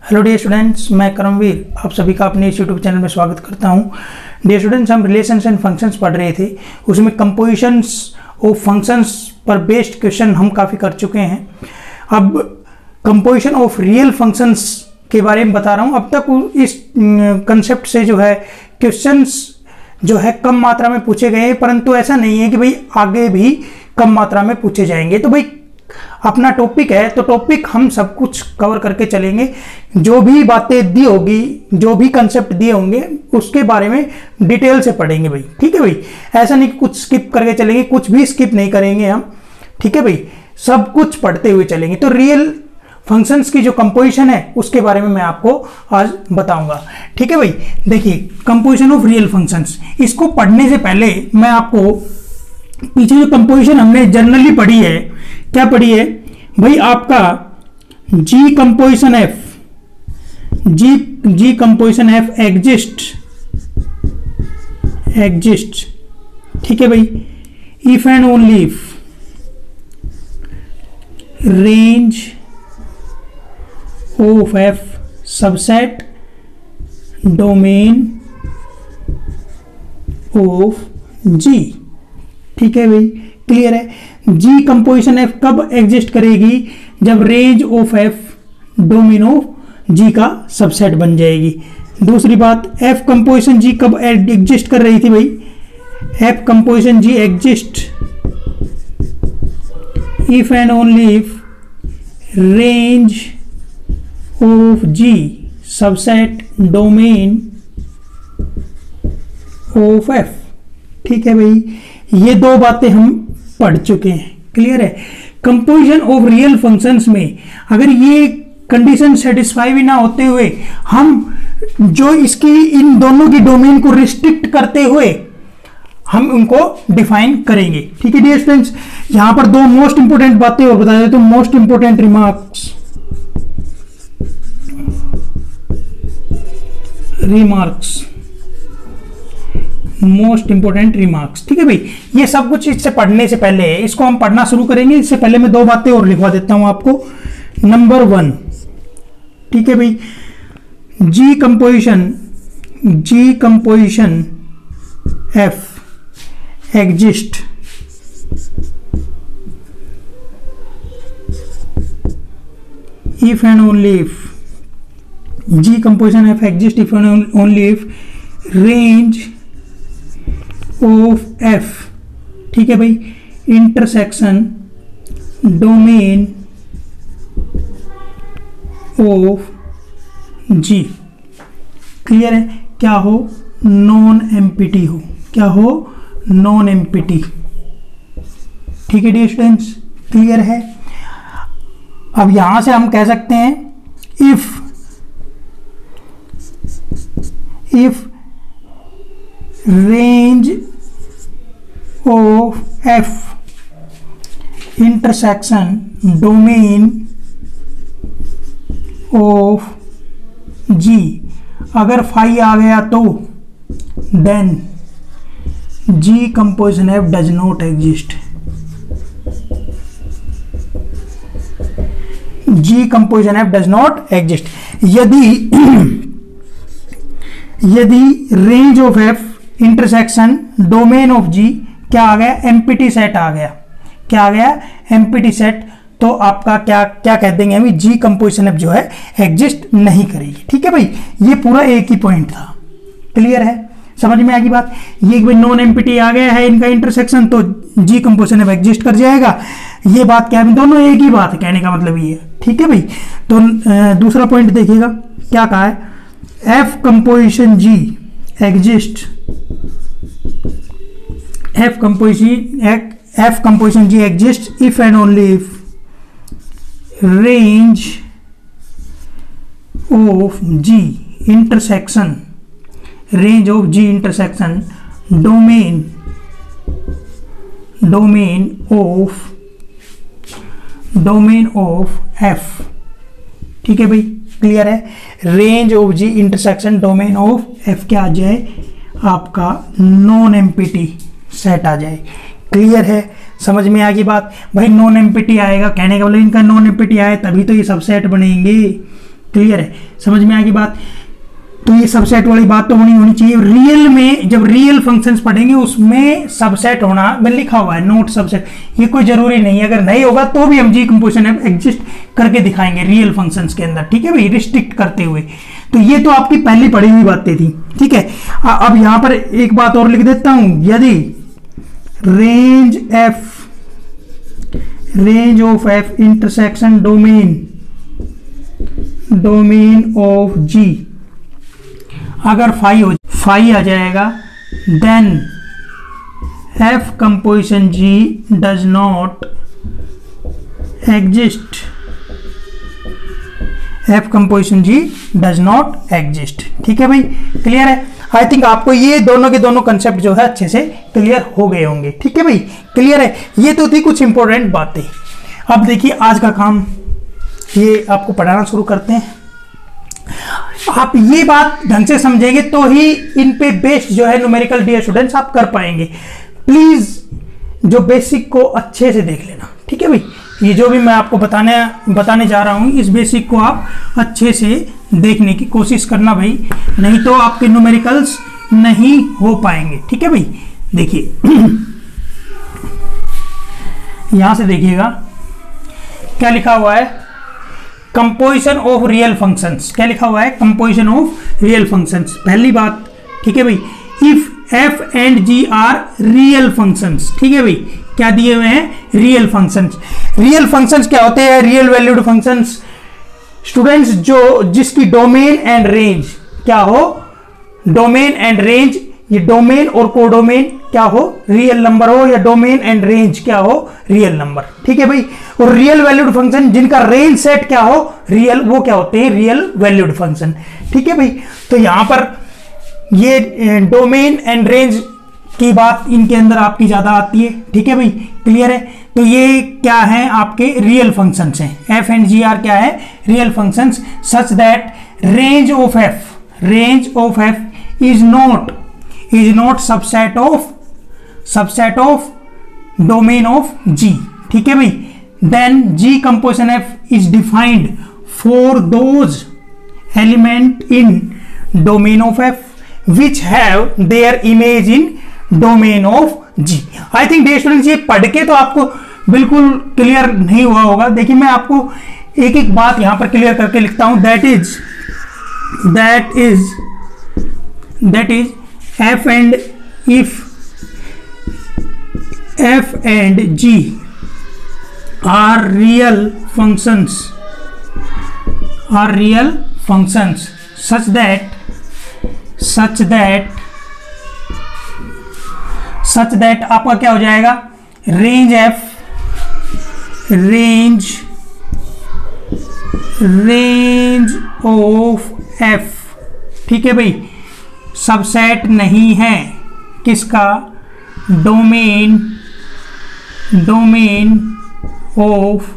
Hello dear students, मैं करमवीर आप सभी का अपने इस यूट्यूब चैनल में स्वागत करता हूं। डियर स्टूडेंट्स, हम रिलेशंस एंड फंक्शंस पढ़ रहे थे, उसमें कंपोजिशंस ऑफ फंक्शंस पर बेस्ड क्वेश्चन हम काफ़ी कर चुके हैं। अब कंपोजिशन ऑफ रियल फंक्शंस के बारे में बता रहा हूं। अब तक इस कंसेप्ट से जो है क्वेश्चंस जो है कम मात्रा में पूछे गए हैं, परंतु ऐसा नहीं है कि भाई आगे भी कम मात्रा में पूछे जाएंगे। तो भाई अपना टॉपिक है तो टॉपिक हम सब कुछ कवर करके चलेंगे। जो भी बातें दी होगी, जो भी कंसेप्ट दिए होंगे, उसके बारे में डिटेल से पढ़ेंगे भाई। ठीक है भाई, ऐसा नहीं कि कुछ स्किप करके चलेंगे, कुछ भी स्किप नहीं करेंगे हम। ठीक है भाई, सब कुछ पढ़ते हुए चलेंगे। तो रियल फंक्शंस की जो कंपोजिशन है उसके बारे में मैं आपको आज बताऊंगा। ठीक है भाई, देखिए कंपोजिशन ऑफ रियल फंक्शंस, इसको पढ़ने से पहले मैं आपको पीछे जो कंपोजिशन हमने जनरली पढ़ी है, क्या पढ़ी है भाई, आपका g composition f, g composition F exist. ठीक है भाई, if and only if range of f subset domain of g. ठीक है भाई, क्लियर है। जी कंपोजिशन एफ कब एग्जिस्ट करेगी? जब range of f domain of g का सबसेट बन जाएगी। दूसरी बात, एफ कंपोजिशन जी कब एग्जिस्ट कर रही थी भाई? F composition G exist if and only if range of G subset domain of F. ठीक है भाई, ये दो बातें हम पढ़ चुके हैं, क्लियर है। कंपोजिशन ऑफ रियल फंक्शंस में अगर ये कंडीशन सेटिस्फाई भी ना होते हुए हम जो इसकी इन दोनों की डोमेन को रिस्ट्रिक्ट करते हुए हम उनको डिफाइन करेंगे। ठीक है डियर स्टूडेंट्स, यहां पर दो मोस्ट इंपोर्टेंट बातें और बता देते तो most important remarks most important remarks. ठीक है भाई, ये सब कुछ इससे पढ़ने से पहले, इसको हम पढ़ना शुरू करेंगे, इससे पहले मैं दो बातें और लिखवा देता हूं आपको। नंबर 1, ठीक है भाई, जी composition F exist if and only if g composition F exist if and only if range of F, ठीक है भाई, intersection domain of g. Clear है, क्या हो? नॉन एम्पिटी हो। क्या हो? Non empty. ठीक है डियर स्टूडेंट्स, क्लियर है। अब यहां से हम कह सकते हैं if range of f intersection domain of g, अगर फाई आ गया तो then ji composition f does not exist. Ji composition f does not exist यदि range of f intersection domain of g क्या आ गया? एम्पिटी सेट आ गया। क्या आ गया? Empty set. तो आपका क्या कह देंगे हम? जी कंपोजिशन एफ जो है एग्जिस्ट नहीं करेगी। ठीक है भाई, ये पूरा एक ही पॉइंट था। क्लियर है, समझ में आ गई बात? ये भाई नॉन एम्पिटी आ गया है इनका इंटरसेक्शन, तो जी कंपोजिशन एफ एग्जिस्ट कर जाएगा। ये बात क्या है? दोनों एक ही बात है, कहने का मतलब ये है। ठीक है भाई, तो दूसरा पॉइंट देखिएगा क्या कहा है, F composition G exist, F composition G exist if and only if range of ji intersection domain of F. ठीक है भाई, क्लियर है। Range of ji intersection domain of F क्या आ जाए? आपका नॉन एम्पिटी सेट आ जाए। क्लियर है, समझ में आ गई बात? भाई नॉन एम्पिटी आएगा, कहने का मतलब इनका नॉन एम्पिटी आए तभी तो ये सबसेट बनेंगे। क्लियर है, समझ में आएगी बात। तो ये सबसेट वाली बात तो होनी चाहिए। रियल में जब रियल फंक्शंस पढ़ेंगे उसमें सबसेट होना में लिखा हुआ है, नोट सबसेट, ये कोई जरूरी नहीं है। अगर नहीं होगा तो भी हम जी कंपोजिशन एग्जिस्ट करके दिखाएंगे रियल फंक्शंस के अंदर, ठीक है भाई, रिस्ट्रिक्ट करते हुए। तो ये तो आपकी पहली पढ़ी हुई बातें थी, ठीक है। अब यहां पर एक बात और लिख देता हूं, यदि range of f intersection domain of g अगर फाई आ जाएगा, then f composition ji does not exist, F composition ji does not exist, ठीक है भाई, क्लियर है। आई थिंक आपको ये दोनों के दोनों कंसेप्ट जो है अच्छे से क्लियर हो गए होंगे, ठीक है भाई, क्लियर है। ये तो थी कुछ इंपॉर्टेंट बातें। अब देखिए आज का काम, ये आपको पढ़ाना शुरू करते हैं। आप ये बात ढंग से समझेंगे तो ही इन पे बेस्ड जो है न्यूमेरिकल डियर स्टूडेंट्स आप कर पाएंगे। प्लीज जो बेसिक को अच्छे से देख लेना, ठीक है भाई। ये जो भी मैं आपको बताने जा रहा हूं, इस बेसिक को आप अच्छे से देखने की कोशिश करना भाई, नहीं तो आपके न्यूमेरिकल्स नहीं हो पाएंगे, ठीक है भाई। देखिए यहां से देखिएगा क्या लिखा हुआ है, कंपोजिशन ऑफ रियल फंक्शंस। क्या लिखा हुआ है, कंपोजिशन ऑफ रियल फंक्शंस। पहली बात, ठीक है भाई, if F and ji are real functions, ठीक है भाई, क्या दिए हुए हैं, रियल फंक्शंस। रियल फंक्शंस क्या होते हैं, रियल वैल्यूड फंक्शंस स्टूडेंट्स, जो जिसकी डोमेन एंड रेंज क्या हो, डोमेन एंड रेंज, ये डोमेन और कोडोमेन क्या हो, रियल नंबर हो, या डोमेन एंड रेंज क्या हो, रियल नंबर, ठीक है भाई। और रियल वैल्यूड फंक्शन जिनका रेंज सेट क्या हो, रियल, वो क्या होते हैं, रियल वैल्यूड फंक्शन, ठीक है भाई। तो यहां पर ये डोमेन एंड रेंज की बात इनके अंदर आपकी ज्यादा आती है, ठीक है भाई, क्लियर है। तो ये क्या है, आपके रियल फंक्शंस हैं। एफ एंड जी आर क्या है, real functions, such that range of f is not subset of domain of g, ठीक है भाई। Then ji composition F is defined for those element in domain of f which have their image in domain of g. I think dear students ये पढ़ के तो आपको बिल्कुल clear नहीं हुआ होगा। देखिए मैं आपको एक एक बात यहां पर क्लियर करके लिखता हूं, that is F and if F and ji are real functions such that आपका क्या हो जाएगा, रेंज ऑफ एफ, ठीक है भाई, सबसेट नहीं है किसका, डोमेन ऑफ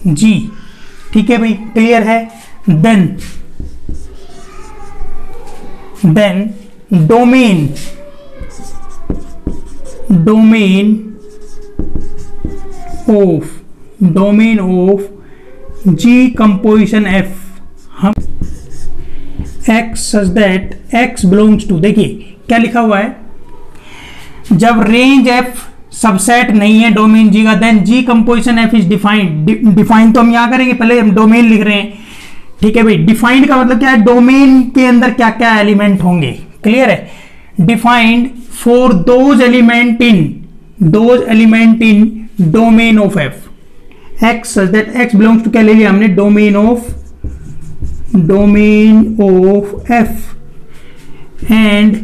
जी, ठीक है भाई, क्लियर है। Then domain of g composition f, हम x such that x belongs to, देखिए क्या लिखा हुआ है, जब रेंज एफ सबसेट नहीं है डोमेन जी का, then ji composition F is defined तो हम यहां करेंगे, पहले हम डोमेन लिख रहे हैं, ठीक है भाई। डिफाइंड का मतलब क्या है, डोमेन के अंदर क्या क्या एलिमेंट होंगे, क्लियर है। Defined for those element in domain of F, x such that x belongs to, क्या ले लिया हमने, domain of f, and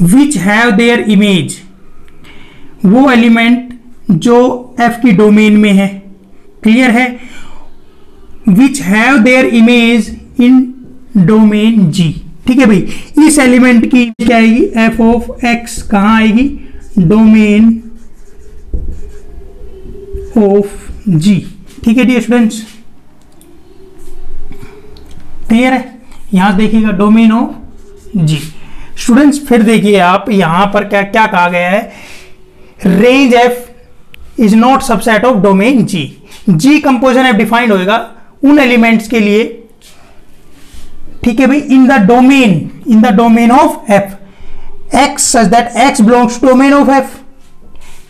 which have their image, वो एलिमेंट जो एफ की डोमेन में है, क्लियर है, which have their image in domain g, ठीक है भाई। इस एलिमेंट की क्या आएगी, एफ ऑफ एक्स कहां आएगी, डोमेन ऑफ जी, ठीक है डियर स्टूडेंट्स, क्लियर है। यहां देखिएगा डोमेन ऑफ जी स्टूडेंट्स। फिर देखिए आप यहां पर क्या कहा गया है, range F is not subset of domain G. G composition F defined होएगा उन एलिमेंट्स के लिए, ठीक है भाई, in the domain of F x such that x belongs to domain of F,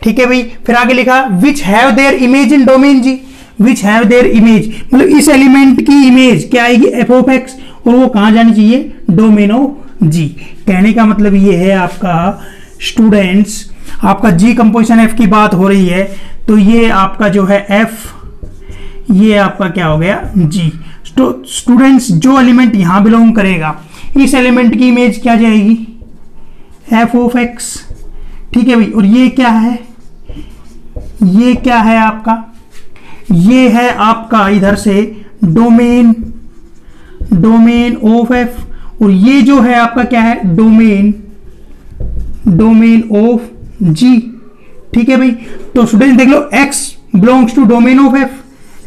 ठीक है भाई। फिर आगे लिखा which have their image in domain G, which have their image मतलब इस एलिमेंट की इमेज क्या आएगी, एफ ऑफ एक्स, और वो कहां जानी चाहिए, डोमेन ऑफ जी। कहने का मतलब ये है आपका स्टूडेंट्स, आपका जी कंपोजिशन एफ की बात हो रही है, तो ये आपका जो है एफ, ये आपका क्या हो गया जी। स्टूडेंट्स जो एलिमेंट यहां बिलोंग करेगा इस एलिमेंट की इमेज क्या जाएगी, एफ ऑफ एक्स, ठीक है भाई। और ये क्या है, ये क्या है आपका, ये है आपका इधर से डोमेन ऑफ एफ, और ये जो है आपका क्या है, डोमेन ऑफ जी, ठीक है भाई। तो स्टूडेंट देख लो x belongs to domain of f,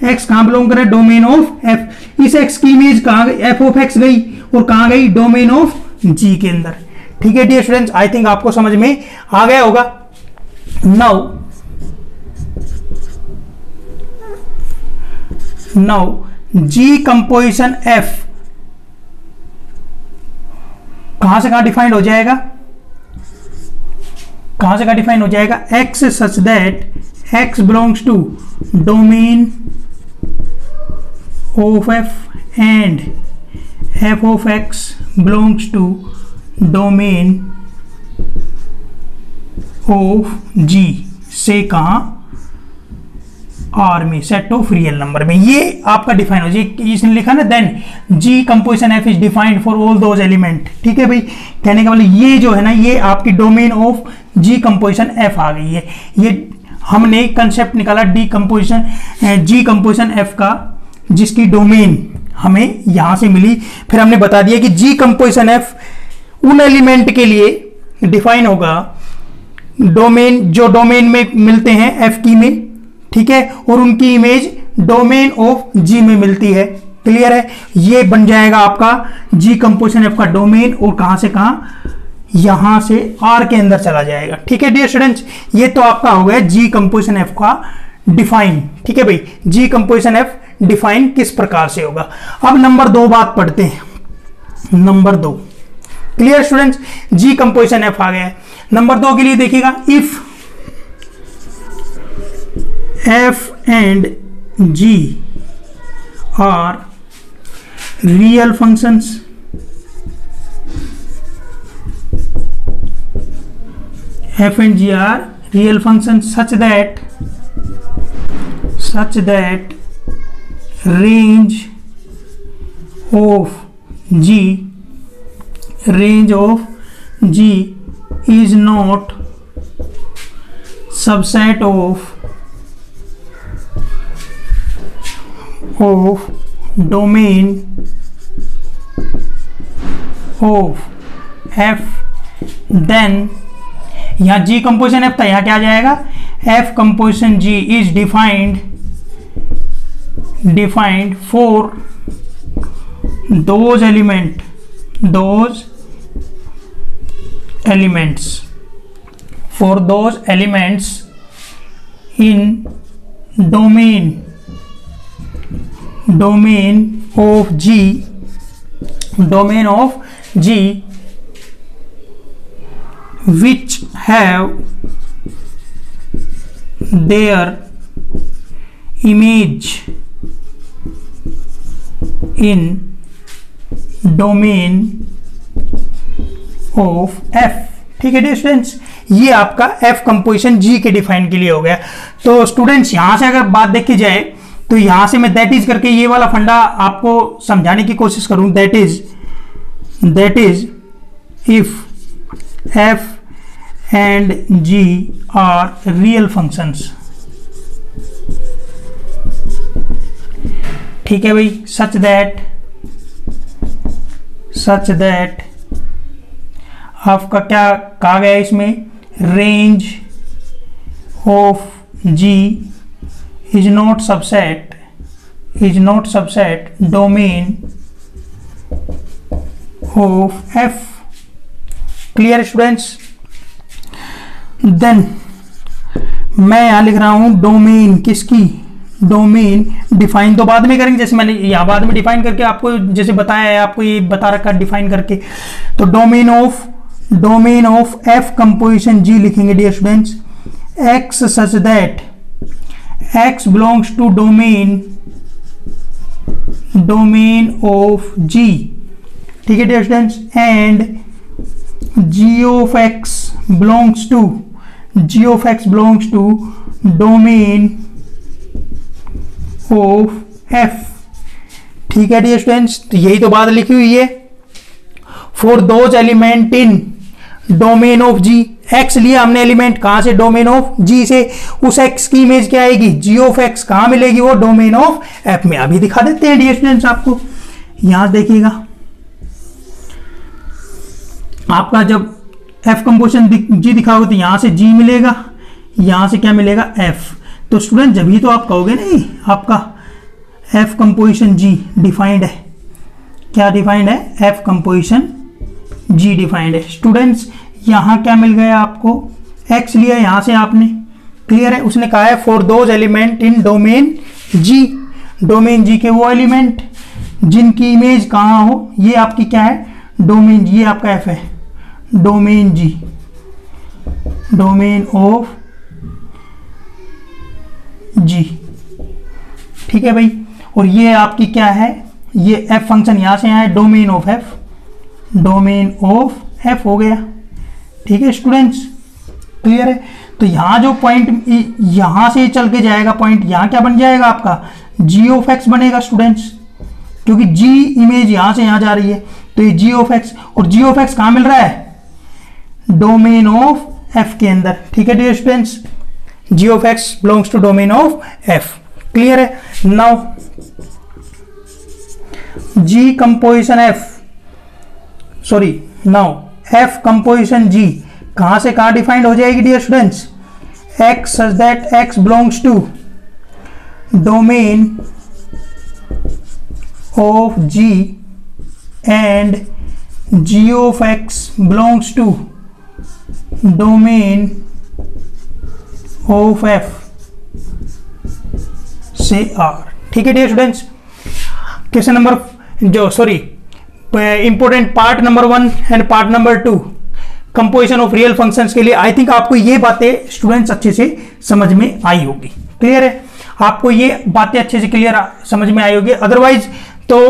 x कहां बिलोंग कर रहा है, डोमेन ऑफ f। इस x की इमेज कहां गई, f ऑफ x गई, और कहां गई, डोमेन ऑफ g के अंदर, ठीक है डियर स्टूडेंट्स। आई थिंक आपको समझ में आ गया होगा। नाउ जी कंपोजिशन f कहां से कहां डिफाइंड हो जाएगा, कहां से कहां डिफाइन हो जाएगा, x such that x belongs to domain of f and f of x belongs to domain of g से कहां, आर में, सेट ऑफ रियल नंबर में। ये आपका डिफाइन हो जाए, इसने लिखा ना then ji composition F is defined for all those element, ठीक है भाई। कहने का मतलब ये जो है ना, ये आपकी domain of g composition f आ गई है। ये हमने कंसेप्ट निकाला डी कंपोजिशन जी कंपोजिशन एफ का, जिसकी डोमेन हमें यहां से मिली। फिर हमने बता दिया कि जी कंपोजिशन एफ उन एलिमेंट के लिए डिफाइन होगा डोमेन, जो डोमेन में मिलते हैं एफ की में, ठीक है, और उनकी इमेज डोमेन ऑफ जी में मिलती है। क्लियर है, ये बन जाएगा आपका जी कंपोजिशन एफ का डोमेन, और कहां से कहां, यहां से आर के अंदर चला जाएगा, ठीक है डियर स्टूडेंट्स। ये तो आपका हो गया जी कंपोजिशन एफ का डिफाइन, ठीक है भाई। जी कंपोजिशन एफ डिफाइन किस प्रकार से होगा। अब नंबर 2 बात पढ़ते हैं, नंबर 2। क्लियर स्टूडेंट्स, जी कंपोजिशन एफ आ गया है। नंबर 2 के लिए देखिएगा, if f and g are real functions, f and g are real functions such that range of g is not subset of domain of f, then यहां g composition f था, यहां क्या आ जाएगा, f composition g is defined for those elements in domain of g which have their image in domain of f, ठीक है dear students. ये आपका f कंपोजिशन g के डिफाइन के लिए हो गया। तो स्टूडेंट्स यहां से अगर बात देखी जाए तो यहां से मैं दैट इज करके ये वाला फंडा आपको समझाने की कोशिश करूं, that is if f and g are real functions, ठीक है भाई, such that आपका क्या कहा गया इसमें, range of g is not subset domain of f। Clear students. Then मैं यहां लिख रहा हूं डोमेन किसकी, डोमेन डिफाइन तो बाद में करेंगे, जैसे मैंने यहाँ बाद में डिफाइन करके आपको जैसे बताया है, आपको ये बता रखा है डिफाइन करके। तो domain of F composition g लिखेंगे dear students, x such that x belongs to domain of g, ठीक है dear students, and g of x belongs to domain of f, ठीक है डियर स्टूडेंट्स। तो यही तो बात लिखी हुई है, for those element in domain of g, x लिया हमने एलिमेंट कहां से, डोमेन ऑफ g से, उस x की इमेज क्या आएगी, g of x कहां मिलेगी, वो डोमेन ऑफ f में। अभी दिखा देते हैं डियर स्टूडेंट्स आपको, यहां देखिएगा आपका जब f कंपोजिशन g दिखा होगा तो यहां से g मिलेगा, यहां से क्या मिलेगा f। तो स्टूडेंट जब ही तो आप कहोगे नहीं आपका f कंपोजिशन g डिफाइंड है, क्या डिफाइंड है, f कंपोजिशन g डिफाइंड है। स्टूडेंट्स यहां क्या मिल गया आपको, x लिया यहां से आपने, क्लियर है, उसने कहा है for those element in domain g के वो एलिमेंट जिनकी इमेज कहां हो, ये आपकी क्या है, डोमेन g, ये आपका f है, domain g, domain of g, ठीक है भाई। और ये आपकी क्या है, ये f फंक्शन यहां से आया, डोमेन ऑफ f हो गया, ठीक है स्टूडेंट्स, क्लियर है। तो यहां जो पॉइंट यहां से चल के जाएगा पॉइंट, यहां क्या बन जाएगा आपका g ऑफ x बनेगा स्टूडेंट्स, क्योंकि g इमेज यहां से यहां जा रही है, तो ये g ऑफ x, और g ऑफ x कहां मिल रहा है, डोमेन ऑफ f के अंदर, ठीक है dear students, g of x belongs to domain of f, clear है। Now g composition f composition g कहां से कहां डिफाइंड हो जाएगी dear students, x such that x belongs to domain of g and g of x belongs to domain of f से r, ठीक है dear students. Question number important part number 1 and part number 2 composition of real functions के लिए आई think आपको ये बातें students अच्छे से समझ में आई होगी, क्लियर है, आपको ये बातें अच्छे से क्लियर समझ में आई होगी, अदरवाइज तो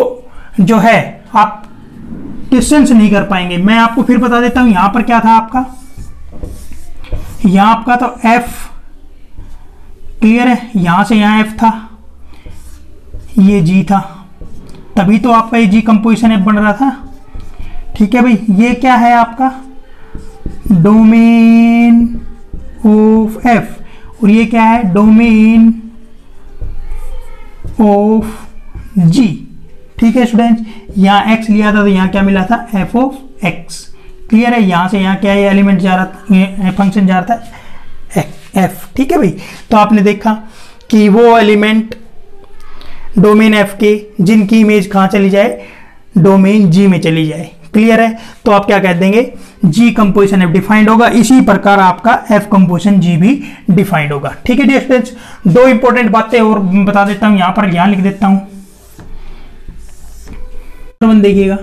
जो है आप डिस्टेंस नहीं कर पाएंगे। मैं आपको फिर बता देता हूं, यहां पर क्या था आपका, यहां आपका तो f, क्लियर है, यहां से यहां f था, ये g था, तभी तो आपका ये g कंपोजिशन f बन रहा था, ठीक है भाई। ये क्या है आपका डोमेन ऑफ f, और ये क्या है डोमेन ऑफ g, ठीक है स्टूडेंट्स। यहाँ x लिया था तो यहाँ क्या मिला था, f ऑफ x, क्लियर है। यहाँ से यहाँ क्या है, एलिमेंट जा रहा था, फंक्शन जा रहा था f, ठीक है भाई। तो आपने देखा कि वो एलिमेंट डोमेन f के जिनकी इमेज कहाँ चली जाए, डोमेन g में चली जाए, क्लियर है। तो आप क्या कह देंगे, g कंपोजिशन f डिफाइंड होगा, इसी प्रकार आपका f कंपोजिशन g भी डिफाइंड होगा, ठीक है डियर स्टूडेंट्स। दो इंपॉर्टेंट बातें और बता देता हूँ, यहाँ पर यहाँ लिख देता हूँ, देखिएगा,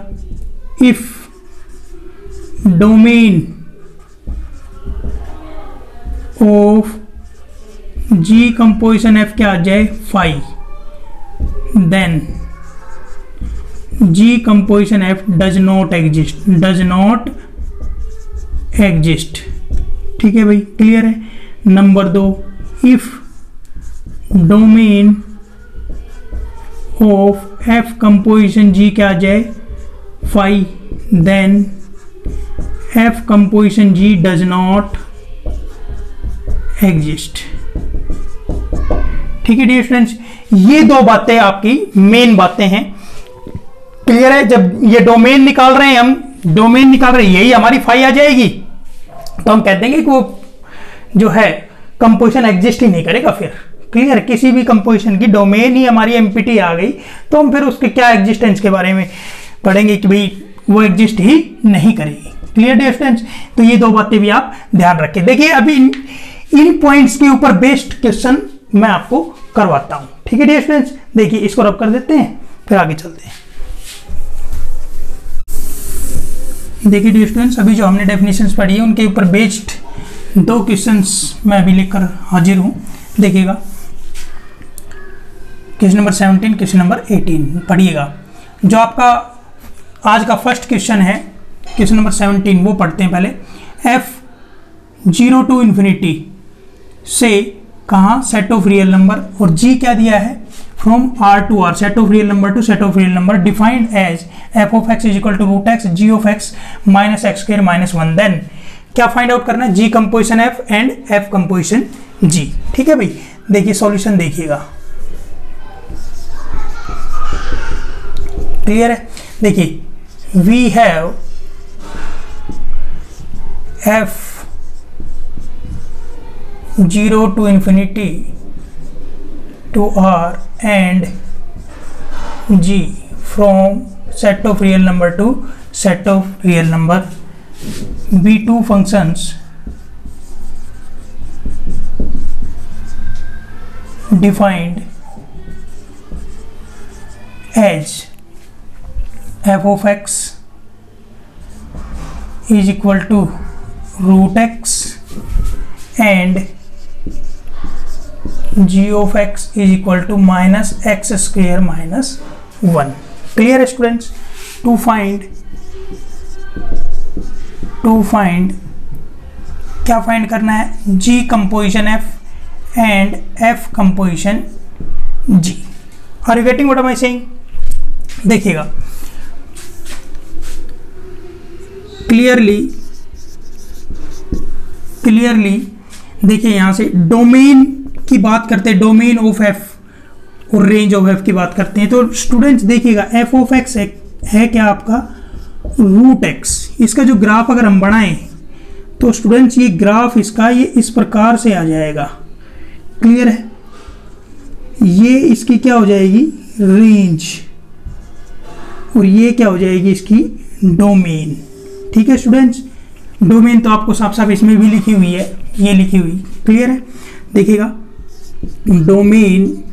if domain of g composition f क्या आ जाए phi, then g composition f does not exist, ठीक है भाई, क्लियर है। Number 2, if domain of f composition g क्या आ जाए phi, then f composition g does not exist, ठीक है डियर स्टूडेंट्स। ये दो बातें आपकी मेन बातें हैं, क्लियर है। जब ये डोमेन निकाल रहे हैं हम, डोमेन निकाल रहे हैं, यही हमारी phi आ जाएगी, तो हम कह देंगे कि वो जो है कंपोजिशन एग्जिस्ट ही नहीं करेगा फिर, क्लियर। किसी भी कंपोजिशन की डोमेन ही हमारी एमपीटी आ गई तो हम फिर उसके क्या एग्जिस्टेंस के बारे में पढ़ेंगे कि भाई वो एग्जिस्ट ही नहीं करेगी, क्लियर डियर स्टूडेंट्स। तो ये दो बातें भी आप ध्यान रखें। देखिए अभी इन पॉइंट्स के ऊपर बेस्ड क्वेश्चन मैं आपको करवाता हूं। ठीक है डियर स्टूडेंट्स, देखिए इसको रब कर देते हैं फिर आगे चलते हैं। देखिए डियर स्टूडेंट्स, अभी जो हमने डेफिनेशंस पढ़ी है उनके ऊपर बेस्ड 2 क्वेश्चंस मैं अभी लेकर हाजिर हूँ। देखिएगा क्वेश्चन नंबर 17, क्वेश्चन नंबर 18 पढ़िएगा। जो आपका आज का फर्स्ट क्वेश्चन है क्वेश्चन नंबर 17, वो पढ़ते हैं पहले। f0 to infinity से कहाँ सेट ऑफ रियल नंबर, और g क्या दिया है from r to r, set of real number to set of real number, defined as f of x is equal to root X g of x minus X square minus 1। Then क्या find out करना है, g composition f and f composition g। ठीक है भाई, देखिए solution देखिएगा, clear है। देखिए we have f0 to infinity to r and g from set of real number to set of real number, b2 functions defined as f of x is equal to root x and g of x is equal to minus x square minus 1। clear students? to find क्या find करना है, g composition f and f composition g। are you getting what am I saying? देखिएगा clearly देखिए यहां से domain की बात करते हैं, डोमेन ऑफ एफ और रेंज ऑफ एफ की बात करते हैं। तो स्टूडेंट्स देखिएगा एफ ऑफ एक्स है क्या आपका रूट एक्स। इसका जो ग्राफ अगर हम बनाएं तो स्टूडेंट्स ये ग्राफ इसका ये इस प्रकार से आ जाएगा, क्लियर है। ये इसकी क्या हो जाएगी रेंज, और ये क्या हो जाएगी इसकी डोमेन। ठीक है स्टूडेंट्स, डोमेन तो आपको साफ साफ इसमें भी लिखी हुई है, ये लिखी हुई, क्लियर है। देखिएगा domain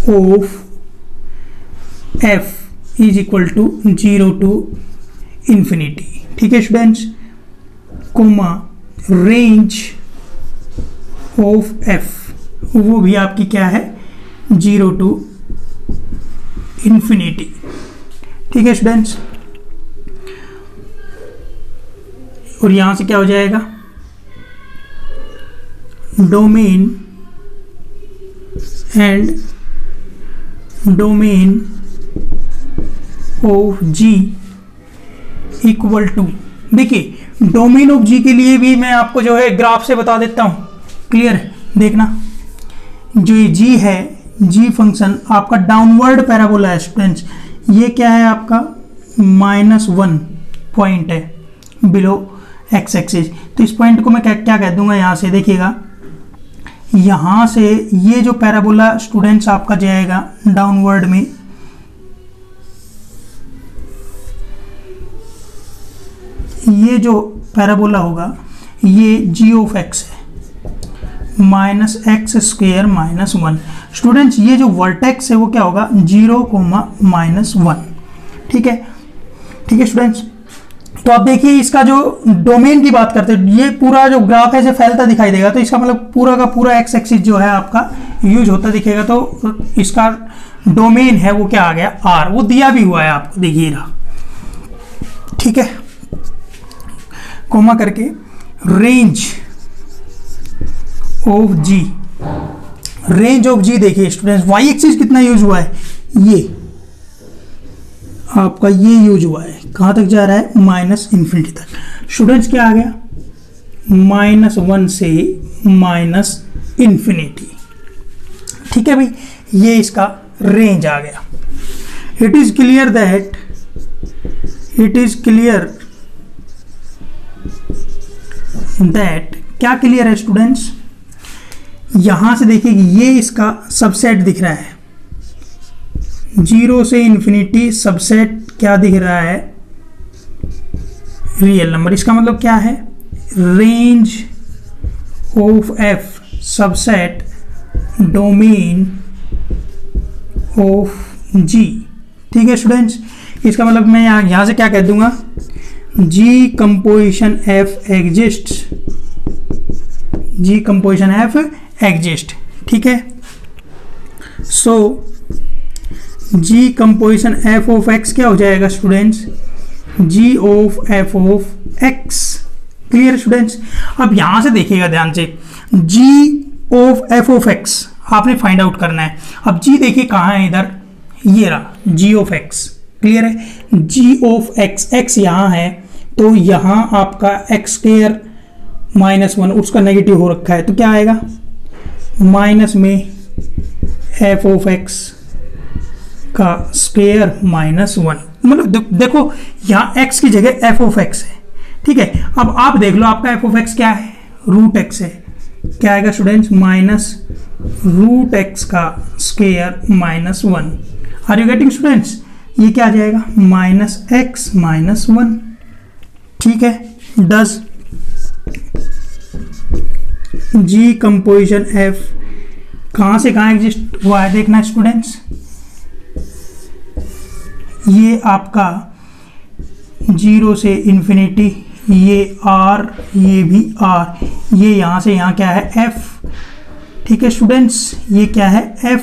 of f is equal to 0 to infinity। ठीक है students, comma range of f वो भी आपकी क्या है 0 to infinity। ठीक है स्टूडेंट्स, और यहां से क्या हो जाएगा domain and domain of g equal to, देखिए डोमेन ऑफ g के लिए भी मैं आपको जो है ग्राफ से बता देता हूं, क्लियर है। देखना जो ये g है, g फंक्शन आपका डाउनवर्ड पैराबोला है स्टूडेंट्स। ये क्या है आपका -1 पॉइंट है बिलो एक्स एक्सिस। तो इस पॉइंट को मैं क्या कह दूंगा यहां से, देखिएगा यहां से ये जो पैराबोला स्टूडेंट्स आपका जाएगा डाउनवर्ड में, ये जो पैराबोला होगा ये g ऑफ x है minus X square minus 1। Students ये जो वर्टेक्स है वो क्या होगा 0, -1। ठीक है स्टूडेंट्स। तो आप देखिए इसका जो डोमेन की बात करते हैं, ये पूरा जो ग्राफ है फैलता दिखाई देगा, तो इसका मतलब पूरा का पूरा एक्स एक्सिस जो है आपका यूज होता दिखेगा। तो इसका डोमेन है वो क्या आ गया r, वो दिया भी हुआ है आपको, देखिए रहा। ठीक है, कोमा करके range of g, range of g देखिए स्टूडेंट्स, वाई एक्सिस कितना यूज हुआ है, ये आपका ये यूज हुआ है, कहां तक जा रहा है -∞ तक। स्टूडेंट्स क्या आ गया -1 से -∞। ठीक है भाई, ये इसका रेंज आ गया। इट इज क्लियर दैट क्या क्लियर है स्टूडेंट्स, यहां से देखिए ये इसका सबसेट दिख रहा है, 0 से इन्फिनिटी सबसेट क्या दिख रहा है रियल नंबर। इसका मतलब क्या है range of f subset domain of g. ठीक है स्टूडेंट्स, इसका मतलब मैं यहाँ से क्या कह दूंगा, जी कंपोजिशन एफ एग्जिस्ट, जी कंपोजिशन एफ एग्जिस्ट। ठीक है, so G composition F of x क्या हो जाएगा students, G of F of X. Clear students, अब यहां से देखिएगा ध्यान से, G of F of X आपने फाइंड आउट करना है। अब जी देखिए कहाँ है, इधर ये रहा जी ऑफ एक्स। क्लियर है, जी ऑफ एक्स, एक्स यहाँ है तो यहाँ आपका एक्स स्क्वायर -1 उसका नेगेटिव हो रखा है तो क्या आएगा, माइनस में एफ ऑफ एक्स का स्क्वायर -1। मतलब देखो यहाँ x की जगह एफ ऑफ एक्स है। ठीक है, अब आप देख लो आपका एफ ऑफ एक्स क्या है, रूट एक्स है। क्या आएगा स्टूडेंट्स, माइनस रूट एक्स का square -1। Are you getting students, ये क्या आ जाएगा, -x -1। ठीक है, डज जी कंपोजिशन एफ कहां से कहां एग्जिस्ट हुआ है देखना स्टूडेंट्स, ये आपका 0 से इन्फिनिटी, ये r, ये भी r, ये यहां से यहां क्या है f। ठीक है स्टूडेंट्स, ये क्या है f,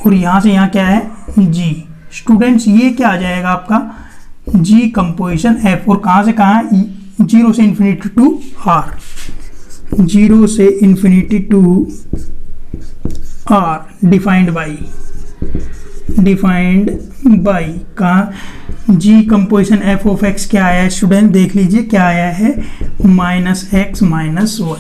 और यहां से यहां क्या है g। स्टूडेंट्स ये क्या आ जाएगा आपका g कंपोजिशन f, और कहां से कहां, 0 से इन्फिनिटी टू r, 0 से infinity to r, defined by का G composition F of x क्या आया है स्टूडेंट, देख लीजिए क्या आया है, -x -1।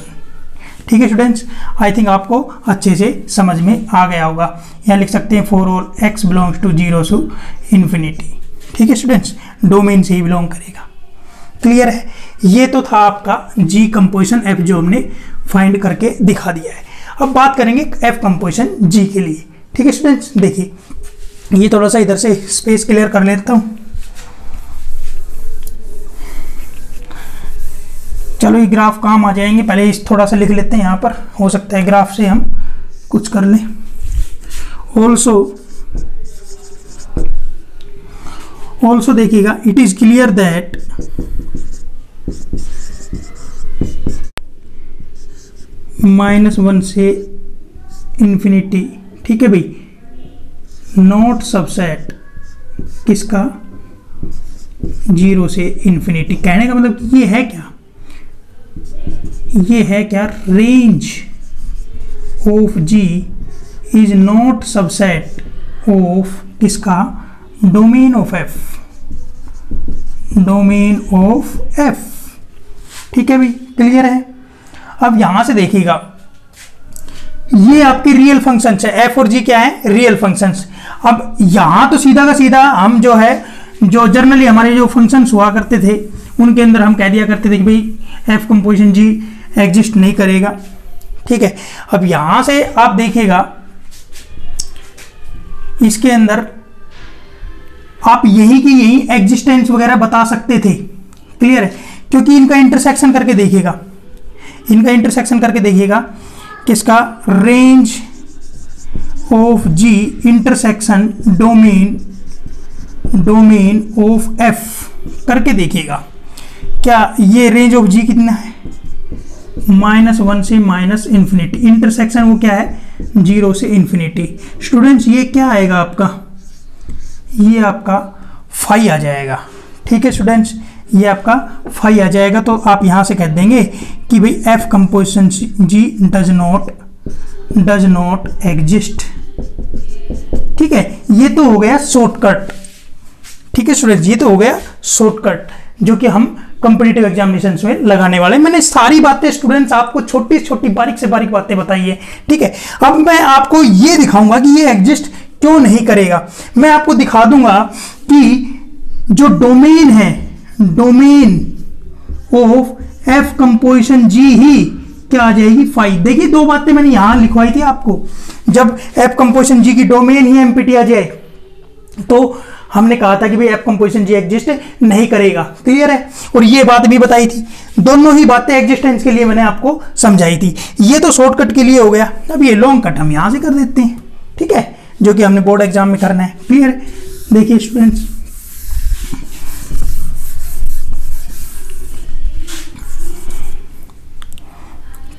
ठीक है स्टूडेंट्स, आई थिंक आपको अच्छे से समझ में आ गया होगा। यहाँ लिख सकते हैं for all x belongs to 0 to infinity. ठीक है स्टूडेंट्स, डोमेन से ही बिलोंग करेगा। क्लियर है, ये तो था आपका जी कंपोजिशन एफ जो हमने फाइंड करके दिखा दिया है। अब बात करेंगे एफ कंपोजिशन जी के लिए। ठीक है स्टूडेंट्स, देखिए ये थोड़ा सा इधर से स्पेस क्लियर कर लेता हूं। चलो ये ग्राफ काम आ जाएंगे, पहले इस थोड़ा सा लिख लेते हैं यहाँ पर, हो सकता है ग्राफ से हम कुछ कर लें। ऑल्सो देखिएगा, इट इज क्लियर दैट -1 से इन्फिनिटी, ठीक है भाई, नॉट सबसेट किसका, 0 से इन्फिनिटी। कहने का मतलब ये है क्या, ये है क्या, range of ji is not subset of किसका, domain of f, domain of F. ठीक है भाई, क्लियर है। अब यहां से देखिएगा, ये आपके रियल फंक्शंस है, एफ और जी क्या है, रियल फंक्शंस। अब यहां तो सीधा का सीधा हम जो है, जो जनरली हमारे जो फंक्शंस हुआ करते थे उनके अंदर हम कह दिया करते थे कि भाई एफ कंपोजिशन जी एग्जिस्ट नहीं करेगा। ठीक है, अब यहां से आप देखिएगा इसके अंदर आप यही की यही एग्जिस्टेंस वगैरह बता सकते थे। क्लियर है, क्योंकि इनका इंटरसेक्शन करके देखिएगा, इनका इंटरसेक्शन करके देखिएगा किसका, range of ji intersection domain of f करके देखिएगा। क्या ये रेंज ऑफ जी कितना है, -1 से इन्फिनिटी, इंटरसेक्शन वो क्या है, 0 से इन्फिनिटी। स्टूडेंट्स ये क्या आएगा आपका, ये आपका फाई आ जाएगा। ठीक है स्टूडेंट्स, ये आपका फाई आ जाएगा। तो आप यहां से कह देंगे कि भाई F composition ji does not exist. ठीक है, ये तो हो गया शॉर्टकट। ठीक है स्टूडेंट्स, ये तो हो गया शॉर्टकट जो कि हम कॉम्पिटिटिव एग्जामिनेशंस में लगाने वाले हैं। मैंने सारी बातें स्टूडेंट्स आपको छोटी छोटी बारीक से बारीक बातें बताई है। ठीक है, अब मैं आपको ये दिखाऊंगा कि ये एग्जिस्ट क्यों नहीं करेगा। मैं आपको दिखा दूंगा कि जो डोमेन है, डोमेन ऑफ एफ कंपोजिशन जी ही क्या आ जाएगी, फाई। देखिए दो बातें मैंने यहां लिखवाई थी आपको। जब एफ कंपोजिशन जी की डोमेन ही एम्प्टी आ जाए तो हमने कहा था कि भाई एफ कंपोजिशन जी एग्जिस्ट नहीं करेगा। क्लियर है? और ये बात भी बताई थी, दोनों ही बातें एग्जिस्टेंस के लिए मैंने आपको समझाई थी। ये तो शॉर्टकट के लिए हो गया, अब ये लॉन्ग कट हम यहां से कर देते हैं, ठीक है, जो कि हमने बोर्ड एग्जाम में करना है। क्लियर है? देखिए students,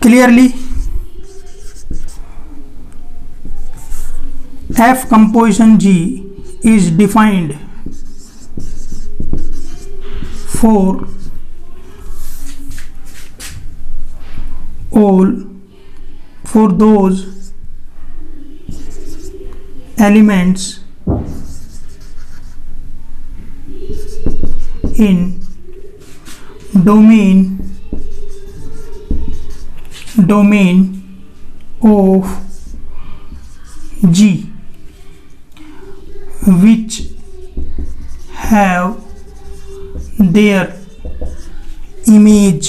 clearly F composition G is defined for those elements in domain of G which have their image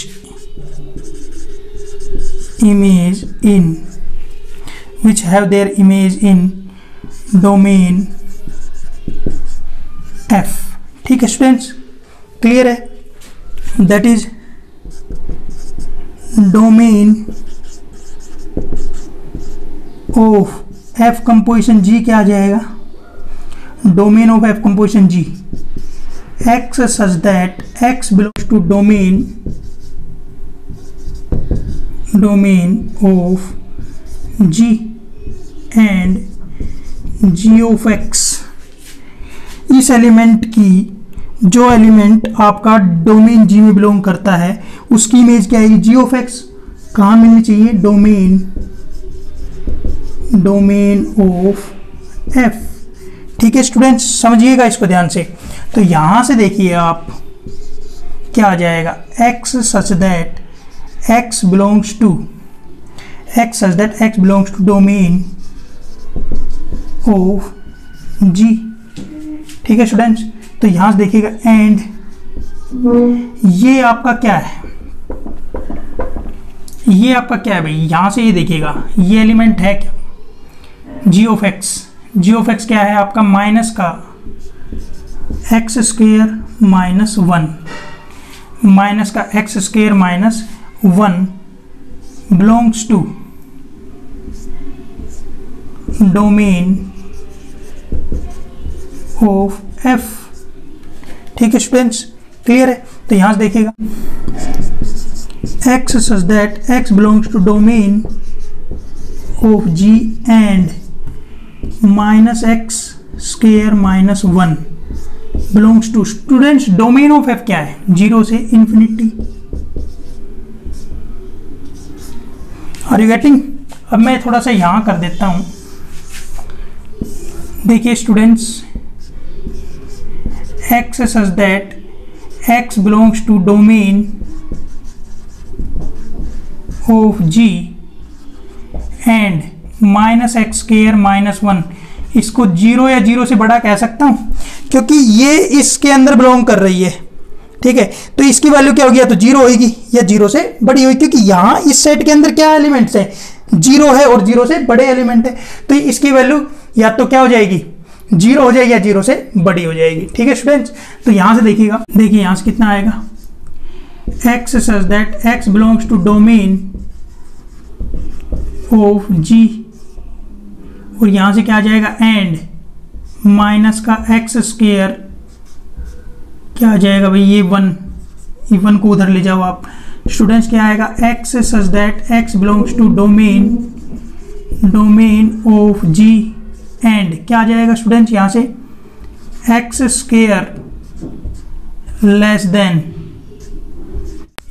in domain F। ठीक है स्टूडेंट्स, क्लियर है? That is domain of F composition G क्या आ जाएगा? Domain of F composition G X such that X belongs to domain of G and G of X। इस element की, जो element आपका डोमेन G में belong करता है, उसकी इमेज क्या आएगी? G of X। कहाँ मिलनी चाहिए? Domain of F। ठीक है स्टूडेंट्स, समझिएगा इसको ध्यान से। तो यहां से देखिए आप क्या आ जाएगा? X such that X belongs to domain of G। ठीक है स्टूडेंट्स, तो यहां से देखिएगा एंड ये आपका क्या है? ये आपका क्या है भाई? यहां से ये देखिएगा, ये एलिमेंट है क्या? G of X। G of X क्या है आपका? माइनस का एक्स स्क्वेयर माइनस 1, माइनस का X square minus 1 belongs to domain of F। ठीक है स्टूडेंट्स, क्लियर है? तो यहां से देखिएगा X such that X belongs to domain of G and minus X square minus 1 belongs to. Students, domain of F क्या है? 0 से इंफिनिटी। Are you getting? अब मैं थोड़ा सा यहां कर देता हूं। देखिए students, X such that X belongs to domain of G and minus X square minus 1, इसको 0 या 0 से बड़ा कह सकता हूं क्योंकि ये इसके अंदर बिलोंग कर रही है। ठीक है, तो इसकी वैल्यू क्या होगी? या तो 0 होगी या 0 से बड़ी होगी, क्योंकि यहां इस सेट के अंदर क्या एलिमेंट्स है? 0 है और 0 से बड़े एलिमेंट है, तो इसकी वैल्यू या तो क्या हो जाएगी? 0 हो जाएगी या 0 से बड़ी हो जाएगी। ठीक है स्टूडेंट्स, तो यहां से देखिएगा, देखिए यहां से कितना आएगा? X such that X belongs to domain of G, और यहां से क्या आ जाएगा? एंड माइनस का एक्स स्क्वेयर क्या आ जाएगा भाई? ये 1 को उधर ले जाओ आप स्टूडेंट्स। क्या आएगा? X such that X belongs to domain of G and क्या आ जाएगा स्टूडेंट्स? यहां से एक्स स्क्वेयर लेस देन,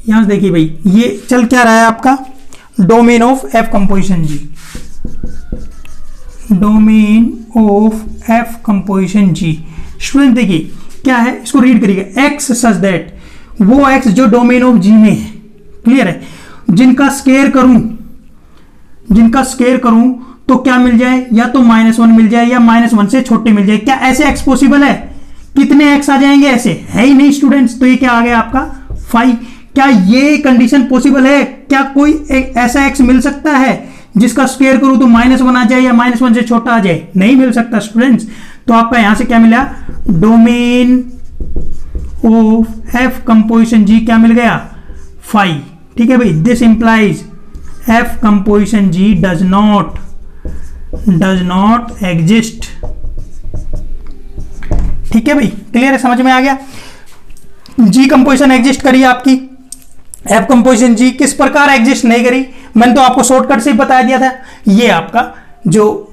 यहां से देखिए भाई ये चल क्या रहा है आपका? Domain of F composition G, domain of F composition G। Student देखिए क्या है, इसको रीड करिएगा। X सच दैट, वो X जो डोमेन ऑफ G में है, क्लियर है, जिनका स्क्वायर करूं तो क्या मिल जाए? या तो -1 मिल जाए या -1 से छोटे मिल जाए। क्या ऐसे X पॉसिबल है? कितने X आ जाएंगे? ऐसे है ही नहीं स्टूडेंट्स। तो ये क्या आ गया आपका? 5। क्या ये कंडीशन पॉसिबल है? क्या कोई ऐसा X मिल सकता है जिसका स्क्वायर करूं तो -1 आ जाए या -1 से छोटा आ जाए? नहीं मिल सकता स्टूडेंट्स। तो आपका यहां से क्या मिला? डोमेन ऑफ एफ कंपोजिशन जी क्या मिल गया, 5। ठीक है भाई, this implies F composition ji does not exist. ठीक है भाई, क्लियर है, समझ में आ गया। जी कंपोजिशन एग्जिस्ट करी आपकी, एफ कंपोजिशन जी किस प्रकार एग्जिस्ट नहीं करी, मैंने तो आपको शॉर्टकट से ही बता दिया था। ये आपका जो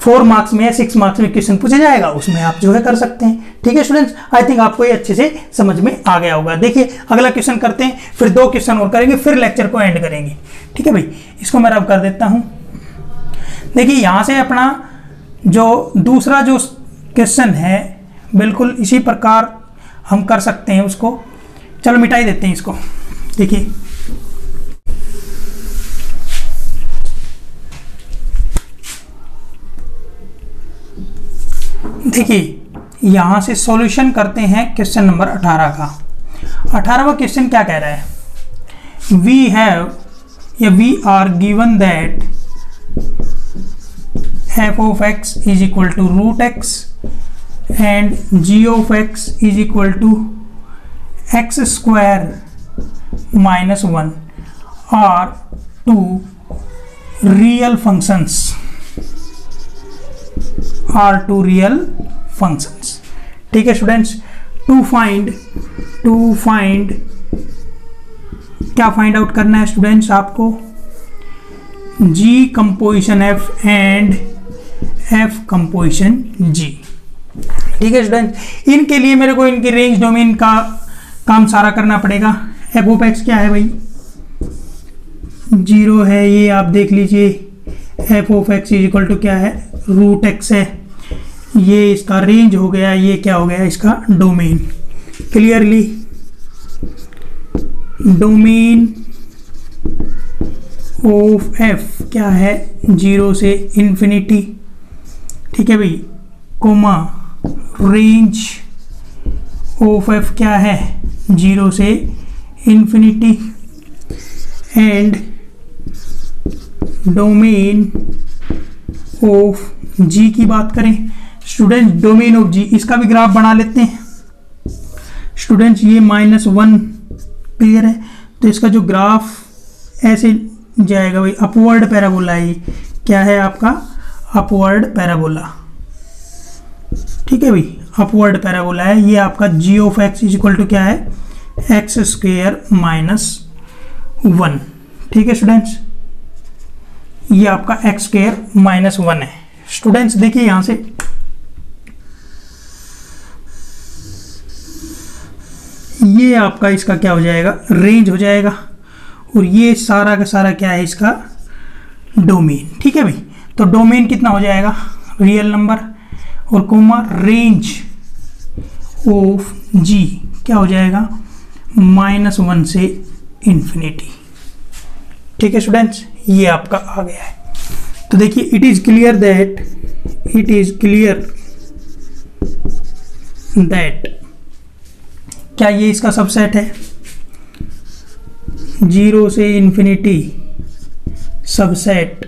4 मार्क्स में या 6 मार्क्स में क्वेश्चन पूछा जाएगा उसमें आप जो है कर सकते हैं। ठीक है स्टूडेंट्स, आई थिंक आपको ये अच्छे से समझ में आ गया होगा। देखिए अगला क्वेश्चन करते हैं, फिर 2 क्वेश्चन और करेंगे, फिर लेक्चर को एंड करेंगे। ठीक है भाई, इसको मैं रब कर देता हूं। देखिए यहां से अपना जो दूसरा जो क्वेश्चन है बिल्कुल इसी प्रकार हम कर सकते हैं उसको। चलो मिटाई देते हैं इसको। देखिए यहां से सॉल्यूशन करते हैं क्वेश्चन नंबर 18 का। 18वां क्वेश्चन क्या कह रहा है, we are given that f of x is equal to root x and g of x is equal to x square minus 1 are two real functions, ठीक है स्टूडेंट्स। टू फाइंड क्या find out करना है students आपको, g composition f and f composition g। ठीक है students, इनके लिए मेरे को इनकी रेंज डोमेन का काम सारा करना पड़ेगा। f ऑफ x क्या है भाई, 0 है, ये आप देख लीजिए। f of x is equal to क्या है, रूट x है, ये इसका रेंज हो गया, ये क्या हो गया इसका domain. Clearly domain of f क्या है, 0 से इन्फिनिटी। ठीक है भाई, कोमा रेंज ऑफ f क्या है, 0 से infinity and domain of g की बात करें स्टूडेंट, डोमेन ऑफ g, इसका भी ग्राफ बना लेते हैं स्टूडेंट्स। ये -1 क्लियर है, तो इसका जो ग्राफ ऐसे जाएगा भाई, अपवर्ड पैराबोला है। क्या है आपका अपवर्ड पैराबोला। ठीक है भाई, अपवर्ड पैराबोला है। ये आपका g of x is equal to क्या है, x स्क्वायर -1। ठीक है स्टूडेंट्स, ये आपका x स्क्वायर -1 है। स्टूडेंट्स देखिए यहां से ये आपका इसका क्या हो जाएगा, रेंज हो जाएगा, और ये सारा का सारा क्या है इसका डोमेन। ठीक है भाई, तो डोमेन कितना हो जाएगा, रियल नंबर और कोमा रेंज ऑफ g क्या हो जाएगा, -1 से इन्फिनिटी। ठीक है स्टूडेंट्स, ये आपका आ गया है। तो देखिए इट इज क्लियर दैट क्या ये इसका सबसेट है, 0 से इन्फिनिटी सबसेट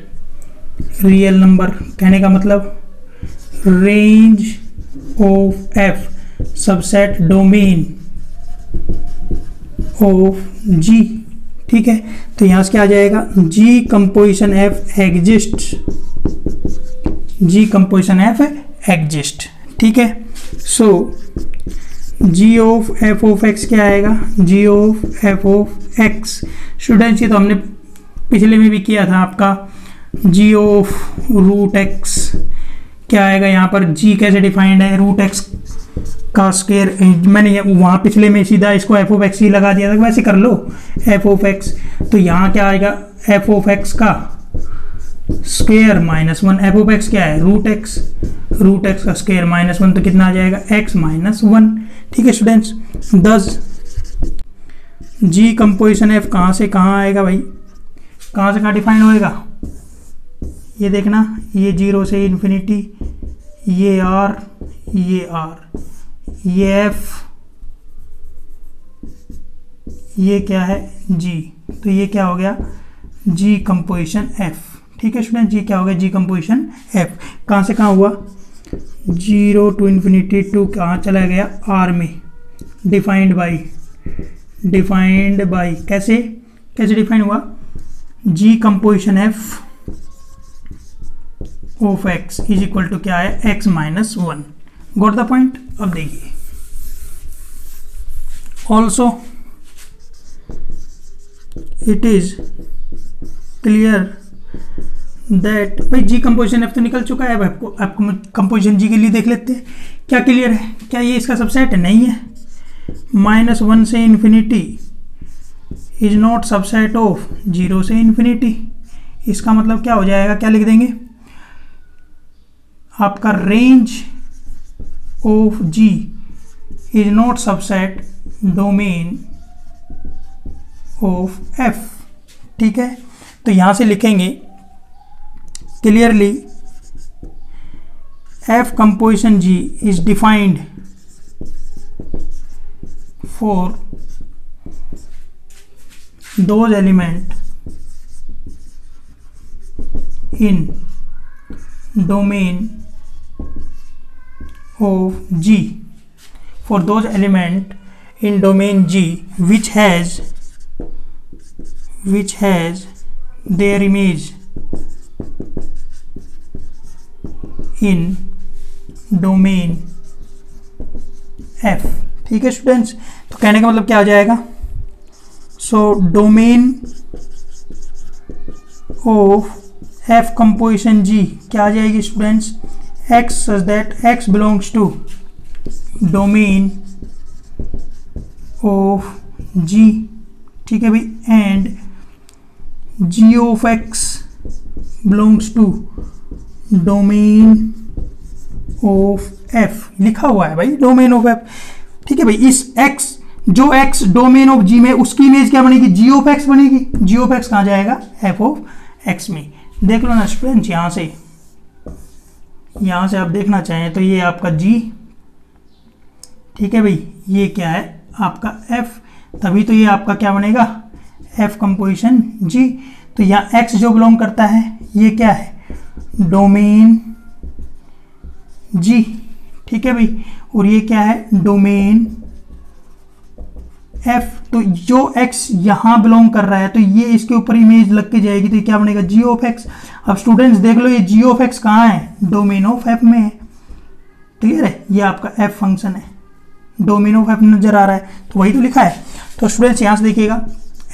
रियल नंबर। कहने का मतलब range of f subset domain of g। ठीक है, तो यहां से क्या आ जाएगा, g composition f exist, g composition f exist. ठीक है, सो g of f of x क्या आएगा, g of f of x। Students ये तो हमने पिछले में भी किया था आपका, g ऑफ रूट x क्या आएगा, यहाँ पर g कैसे डिफाइंड है, रूट x का स्क्वायर। मैंने वहाँ पिछले में सीधा इसको f ऑफ x ही लगा दिया था, वैसे कर लो f ऑफ x। तो यहाँ क्या आएगा, f ऑफ x का स्क्वायर -1, f ऑफ x क्या है, रूट x का स्क्वायर -1, तो कितना आ जाएगा, x -1। ठीक है स्टूडेंट्स, 10 g कंपोजिशन f कहाँ से कहाँ आएगा भाई, कहाँ से कहाँ डिफाइन होएगा, ये देखना, ये 0 से इन्फिनिटी, ये r, ये f, ये क्या है g, तो ये क्या हो गया g कंपोजिशन f। ठीक है स्टूडेंट, जी क्या हो गया, जी कंपोजिशन f। कहाँ से कहाँ हुआ, 0 to infinity 2 कहाँ चला गया, R में, डिफाइंड बाई कैसे डिफाइन हुआ, G composition F of x is equal to क्या है, x minus 1। Got the point. अब देखिए also it is clear that, भाई जी कंपोजिशन एफ तो निकल चुका है, आपको कंपोजिशन जी के लिए देख लेते हैं क्या क्लियर है, क्या ये इसका सबसेट है, नहीं है। -1 से infinity is not subset of 0 से इन्फिनिटी। इसका मतलब क्या हो जाएगा, क्या लिख देंगे, आपका range of ji is not subset domain of F. ठीक है, तो यहां से लिखेंगे clearly F composition ji is defined for those element in domain of G, for those element in domain G which has their image in domain F। ठीक है students, तो कहने का मतलब क्या आ जाएगा, so domain of F composition जी क्या आ जाएगी students, x such that x belongs to domain of g. ठीक है भाई, and g of x belongs to domain of f. लिखा हुआ है भाई डोमेन ऑफ एफ। ठीक है भाई, इस एक्स जो x डोमेन ऑफ g में, उसकी इमेज क्या बनेगी, g ऑफ x बनेगी। g ऑफ x कहाँ जाएगा, f ऑफ x में। देख लो ना स्टूडेंट्स, यहां से आप देखना चाहें तो ये आपका g, ठीक है भाई, ये क्या है आपका f, तभी तो ये आपका क्या बनेगा, f कंपोजिशन g। तो यहाँ x जो बिलोंग करता है ये क्या है, डोमेन g। ठीक है भाई, और ये क्या है, डोमेन f। तो जो x यहां बिलोंग कर रहा है तो ये इसके ऊपर इमेज लग के जाएगी, तो ये क्या बनेगा, g ऑफ x। अब स्टूडेंट्स देख लो, ये g ऑफ x कहाँ है, डोमेन ऑफ f में है। क्लियर है, ये आपका f फंक्शन है, डोमेन ऑफ f नजर आ रहा है, तो वही तो लिखा है। तो स्टूडेंट्स यहां से देखिएगा,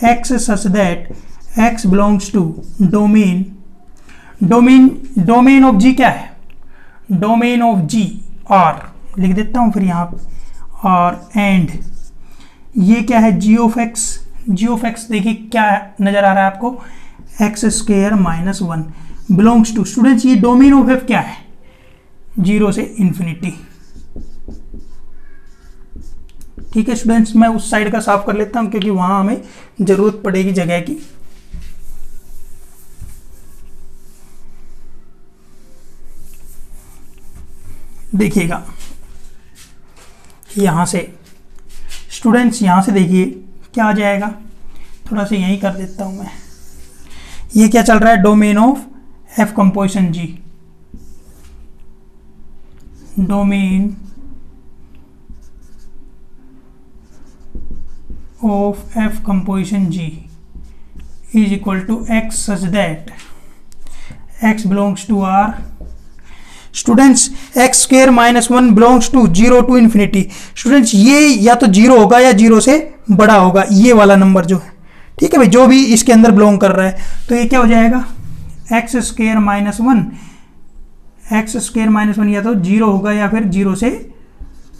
x such that x belongs to domain of g क्या है, डोमेन ऑफ g r लिख देता हूं फिर यहाँ और एंड ये क्या है, g of x। g of x देखिए क्या नजर आ रहा है आपको, x square minus 1 belongs to, students ये डोमेन ऑफ f क्या है, 0 से इन्फिनिटी। ठीक है स्टूडेंट्स, मैं उस साइड का साफ कर लेता हूं क्योंकि वहां हमें जरूरत पड़ेगी जगह की। देखिएगा यहां से स्टूडेंट्स, यहां से देखिए क्या आ जाएगा, थोड़ा सा यहीं कर देता हूं मैं। ये क्या चल रहा है, domain of F composition G, domain of F composition ji is equal to X such that x belongs to R. Students X square minus 1 belongs to 0 to infinity. Students ये या तो 0 होगा या 0 से बड़ा होगा, ये वाला नंबर जो है। ठीक है भाई, जो भी इसके अंदर बिलोंग कर रहा है, तो ये क्या हो जाएगा, एक्स स्क्वायर माइनस 1 या तो 0 होगा या फिर 0 से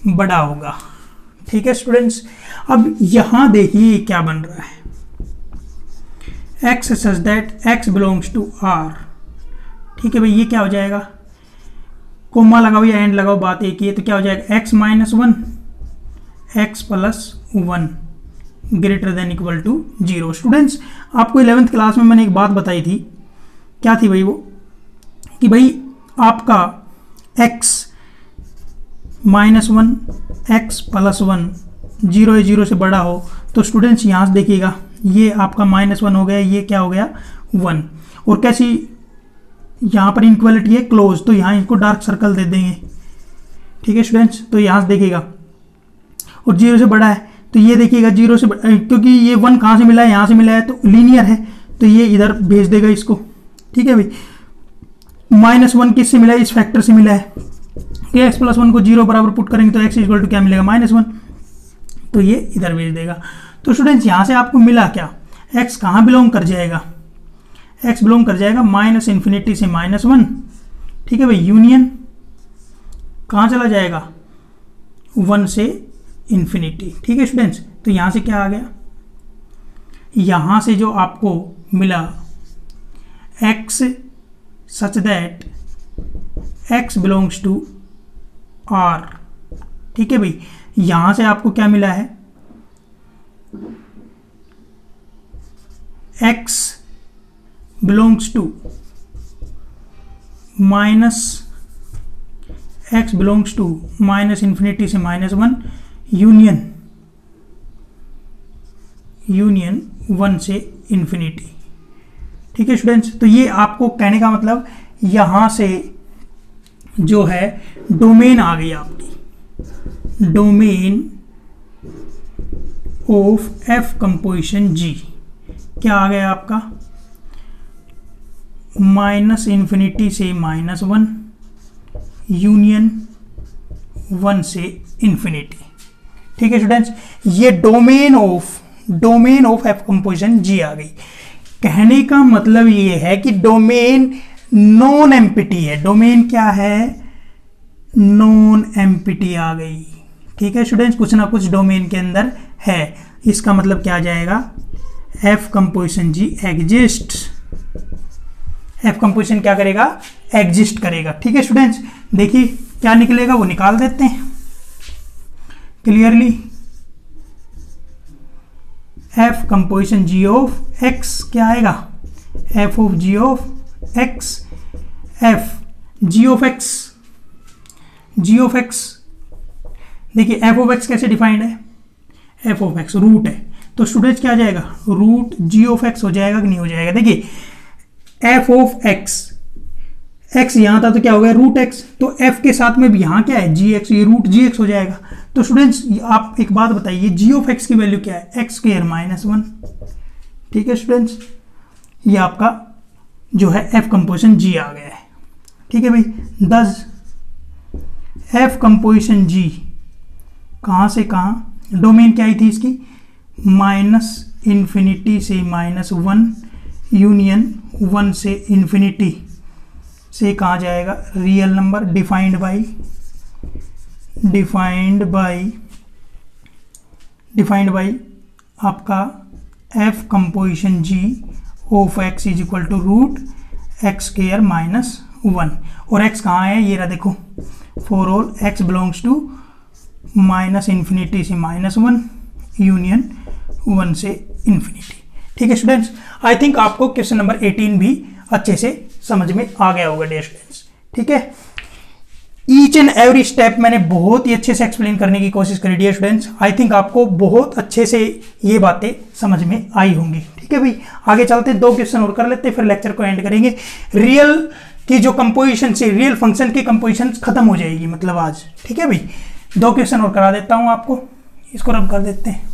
बड़ा होगा। ठीक है स्टूडेंट्स, अब यहां देखिए क्या बन रहा है, X such that x belongs to R. ठीक है भाई, ये क्या हो जाएगा, कोमा लगाओ या एंड लगाओ, बात एक ही है। तो क्या हो जाएगा, x minus 1 x plus 1 greater than equal to 0। Students आपको 11th क्लास में मैंने एक बात बताई थी, क्या थी भाई वो, कि भाई आपका x माइनस 1 x प्लस 1 0 या 0 से बड़ा हो, तो स्टूडेंट्स यहाँ से देखिएगा, ये आपका -1 हो गया, ये क्या हो गया 1। और कैसी यहाँ पर इनक्वलिटी है क्लोज, तो यहाँ इसको डार्क सर्कल दे देंगे, ठीक है स्टूडेंट्स, तो यहाँ से देखिएगा और 0 से बड़ा है तो ये देखिएगा 0 से क्योंकि ये 1 कहाँ से मिला है, यहाँ से मिला है तो लीनियर है तो ये इधर भेज देगा इसको। ठीक है भाई, -1 किससे मिला है, इस फैक्टर से मिला है कि x + 1 को 0 बराबर पुट करेंगे तो x = क्या मिलेगा, -1, तो ये इधर भेज देगा। तो स्टूडेंट्स यहाँ से आपको मिला क्या, x कहाँ बिलोंग कर जाएगा, x बिलोंग कर जाएगा -∞ से -1। ठीक है भाई, यूनियन कहाँ चला जाएगा, 1 से इन्फिनिटी। ठीक है स्टूडेंट्स, तो यहाँ से क्या आ गया, यहाँ से जो आपको मिला x such that x belongs to R। ठीक है भाई, यहाँ से आपको क्या मिला है, x belongs to x belongs to -∞ से -1 यूनियन 1 से इन्फिनिटी। ठीक है स्टूडेंट्स, तो ये आपको कहने का मतलब यहाँ से जो है डोमेन आ गई आपकी, domain of f composition G क्या आ गया आपका, -∞ से -1 यूनियन 1 से इन्फिनिटी। ठीक है स्टूडेंट्स, ये domain of f composition G आ गई। कहने का मतलब ये है कि डोमेन नॉन एम्प्टी है, डोमेन क्या है, नॉन एम्प्टी आ गई। ठीक है स्टूडेंट्स, कुछ ना कुछ डोमेन के अंदर है, इसका मतलब क्या आ जाएगा, f composition G exist, f composition क्या करेगा, एग्जिस्ट करेगा। ठीक है स्टूडेंट्स, देखिए क्या निकलेगा वो निकाल देते हैं clearly. f composition G of x क्या आएगा, f of G of x, f G of x, देखिए f ऑफ x कैसे डिफाइंड है, f ऑफ x रूट है, तो स्टूडेंट्स क्या आ जाएगा, रूट G ऑफ x हो जाएगा कि नहीं हो जाएगा। देखिए f ऑफ x यहाँ था तो क्या हो गया, रूट x, तो f के साथ में भी यहाँ क्या है, gx, ये रूट gx हो जाएगा। तो स्टूडेंट्स आप एक बात बताइए, g ऑफ x की वैल्यू क्या है, x² -1। ठीक है स्टूडेंट्स, ये आपका जो है f कंपोजिशन G आ गया है। ठीक है भाई, दस f कंपोजिशन G कहाँ से कहाँ, डोमेन क्या आई थी इसकी, -∞ से -1 यूनियन 1 से इन्फिनिटी से कहाँ जाएगा, रियल नंबर डिफाइंड बाई आपका f composition G of x = root x² -1, और x कहाँ है, ये रहा देखो, for all x belongs to -∞ से -1 यूनियन 1 से इन्फिनिटी। ठीक है स्टूडेंट्स, आई थिंक आपको क्वेश्चन नंबर 18 भी अच्छे से समझ में आ गया होगा डियर स्टूडेंट्स। ठीक है, ईच एंड एवरी स्टेप मैंने बहुत ही अच्छे से एक्सप्लेन करने की कोशिश करी डियर स्टूडेंट्स। आई थिंक आपको बहुत अच्छे से ये बातें समझ में आई होंगी। ठीक है भाई, आगे चलते 2 क्वेश्चन और कर लेते, फिर लेक्चर को एंड करेंगे। रियल की जो कंपोजिशन से, रियल फंक्शन की कंपोजिशन खत्म हो जाएगी मतलब आज। ठीक है भाई, 2 क्वेश्चन और करा देता हूँ आपको, इसको रब कर देते हैं।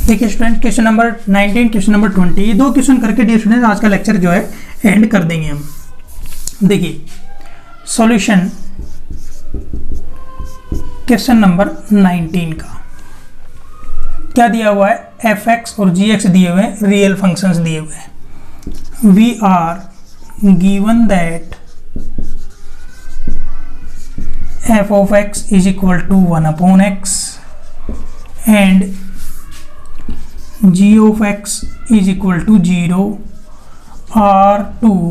देखिए student, question number 19, question number 20, ये 2 क्वेश्चन करके डियर स्टूडेंट आज का लेक्चर जो है एंड कर देंगे हम। देखिए सॉल्यूशन क्वेश्चन नंबर 19 का क्या दिया हुआ है, fx और gx दिए हुए हैं, रियल फंक्शंस दिए हुए हैं। We are given that f of x is equal to 1/x and g of x is equal to 0 are two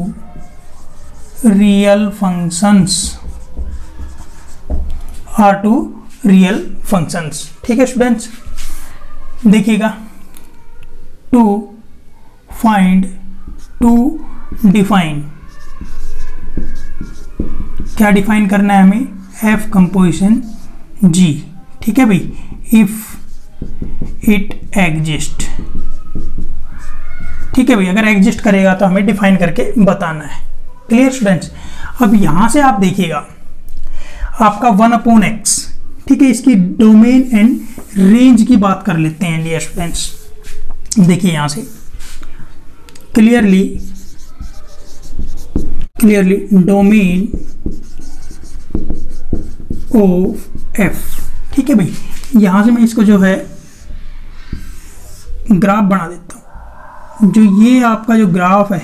real functions, ठीक है स्टूडेंट्स, देखिएगा टू डिफाइन, क्या डिफाइन करना है हमें, f कंपोजिशन G। ठीक है भाई, इफ इट एग्जिस्ट। ठीक है भाई, अगर एग्जिस्ट करेगा तो हमें डिफाइन करके बताना है। क्लियर स्टूडेंट्स, अब यहां से आप देखिएगा आपका 1/x, ठीक है। इसकी डोमेन एंड रेंज की बात कर लेते हैं डियर स्टूडेंट्स। देखिए यहां से क्लियरली डोमेन ऑफ एफ, ठीक है भाई। यहां से मैं इसको जो है ग्राफ बना देता हूं। जो ये आपका जो ग्राफ है,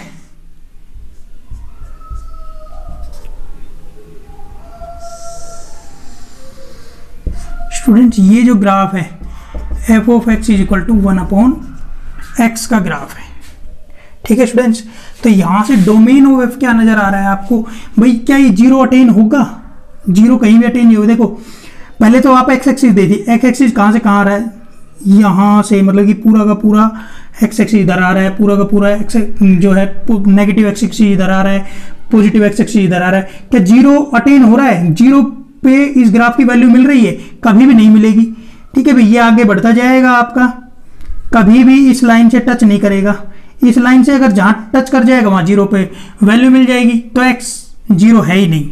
स्टूडेंट्स ये जो ग्राफ है f of x is equal to 1/x का ग्राफ है, ठीक है स्टूडेंट्स। तो यहां से डोमेन ऑफ एफ क्या नजर आ रहा है आपको भाई? क्या ये 0 अटेन होगा? 0 कहीं भी अटेन नहीं होगा। देखो पहले तो आप एक्स एक्सिस दे दी, एक्स एक्सिस कहां से कहां आ रहा है? यहां से, मतलब कि पूरा का पूरा एक्स एक्सिस इधर आ रहा है, पूरा का पूरा एक्स जो है नेगेटिव एक्स एक्सिस इधर आ रहा है, पॉजिटिव एक्स एक्सिस इधर आ रहा है। क्या 0 अटेन हो रहा है? 0 पे इस ग्राफ की वैल्यू मिल रही है? कभी भी नहीं मिलेगी, ठीक है भाई। ये आगे बढ़ता जाएगा आपका, कभी भी इस लाइन से टच नहीं करेगा। इस लाइन से अगर जहां टच कर जाएगा वहां 0 पे वैल्यू मिल जाएगी, तो x 0 है ही नहीं।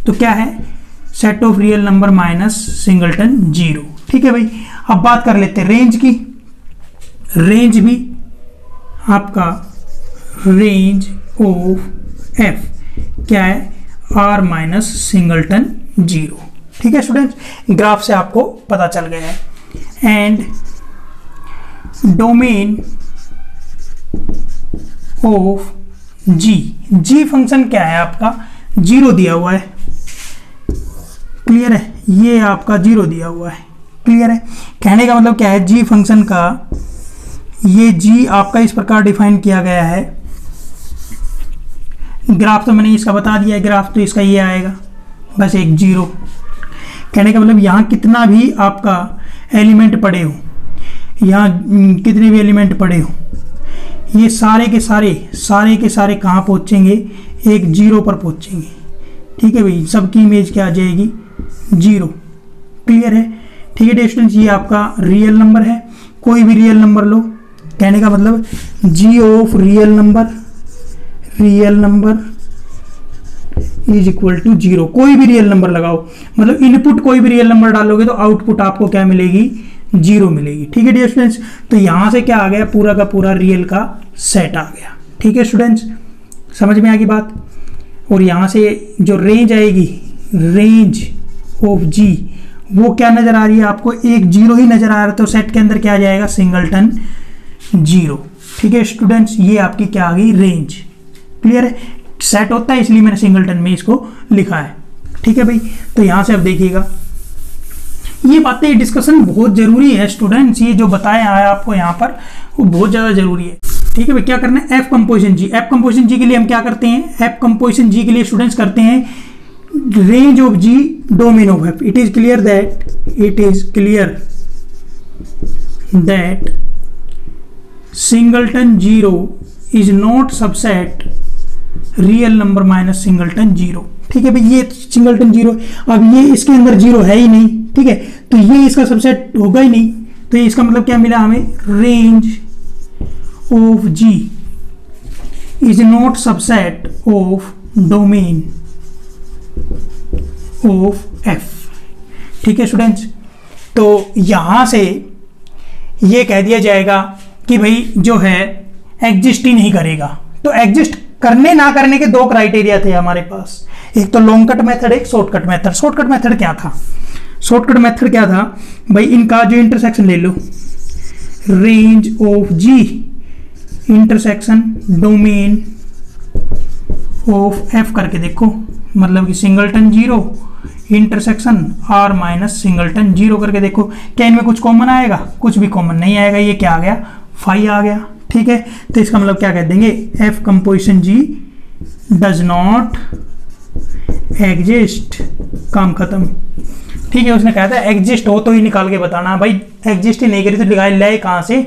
तो क्या है? Set of real number minus singleton 0, ठीक है भाई। अब बात कर लेते हैं रेंज की। रेंज भी आपका रेंज ऑफ f क्या है? r माइनस सिंगलटन 0, ठीक है स्टूडेंट्स। ग्राफ से आपको पता चल गया है। And domain of g function क्या है आपका? 0 दिया हुआ है, क्लियर है। ये आपका 0 दिया हुआ है, क्लियर है। कहने का मतलब क्या है? जी फंक्शन का ये जी आपका इस प्रकार डिफाइन किया गया है। ग्राफ तो मैंने इसका बता दिया है, ग्राफ तो इसका ये आएगा बस एक 0। कहने का मतलब यहाँ कितना भी आपका एलिमेंट पड़े हो, यहाँ कितने भी एलिमेंट पड़े हो, ये सारे के सारे कहाँ पहुँचेंगे? एक 0 पर पहुँचेंगे, ठीक है भाई। सबकी इमेज क्या आ जाएगी? 0, क्लियर है, ठीक है स्टूडेंट्स। ये आपका रियल नंबर है, कोई भी रियल नंबर लो। कहने का मतलब g of real number is equal to 0। कोई भी रियल नंबर लगाओ, मतलब इनपुट कोई भी रियल नंबर डालोगे तो आउटपुट आपको क्या मिलेगी? 0 मिलेगी, ठीक है डियर स्टूडेंट्स। तो यहां से क्या आ गया? पूरा का पूरा रियल का सेट आ गया, ठीक है स्टूडेंट्स। समझ में आ गई बात? और यहां से जो रेंज आएगी, रेंज ऑफ जी, वो क्या नजर आ रही है आपको? एक 0 ही नजर आ रहा है, तो सेट के अंदर क्या आ जाएगा? सिंगलटन 0, ठीक है स्टूडेंट्स। ये आपकी क्या आ गई? रेंज, क्लियर है। सेट होता है इसलिए मैंने सिंगलटन में इसको लिखा है, ठीक है भाई। तो यहां से अब देखिएगा, ये बातें डिस्कशन बहुत जरूरी है स्टूडेंट्स। ये जो बताया है आपको यहाँ पर वो बहुत ज्यादा जरूरी है, ठीक है भाई। क्या करना है? एफ कंपोजिशन जी। एफ कंपोजिशन जी के लिए हम क्या करते हैं? एफ कंपोजिशन जी के लिए स्टूडेंट्स करते हैं range of g domain of f. It is clear that singleton 0 is not subset real number minus singleton 0, ठीक है भाई। ये सिंगलटन 0, अब ये इसके अंदर 0 है ही नहीं, ठीक है, तो ये इसका सबसेट होगा ही नहीं। तो इसका मतलब क्या मिला हमें? Range of ji is not subset of domain of F, ठीक है स्टूडेंट्स। तो यहां से ये कह दिया जाएगा कि भाई जो है एग्जिस्ट ही नहीं करेगा। तो एग्जिस्ट करने ना करने के 2 क्राइटेरिया थे हमारे पास, एक तो लॉन्ग कट मेथड, एक शॉर्टकट मेथड। शॉर्टकट मेथड क्या था? शॉर्टकट मेथड क्या था भाई? इनका जो इंटरसेक्शन ले लो, range of ji intersection domain of f करके देखो, मतलब कि singleton 0 intersection r minus singleton 0 करके देखो। क्या इनमें कुछ कॉमन आएगा? कुछ भी कॉमन नहीं आएगा। ये क्या आ गया? फाई आ गया, ठीक है। तो इसका मतलब क्या कह देंगे? F composition ji does not exist, काम खत्म, ठीक है। उसने कहा था एग्जिस्ट हो तो ही निकाल के बताना। भाई एग्जिस्ट ही नहीं करी तो निकाल ले कहां से,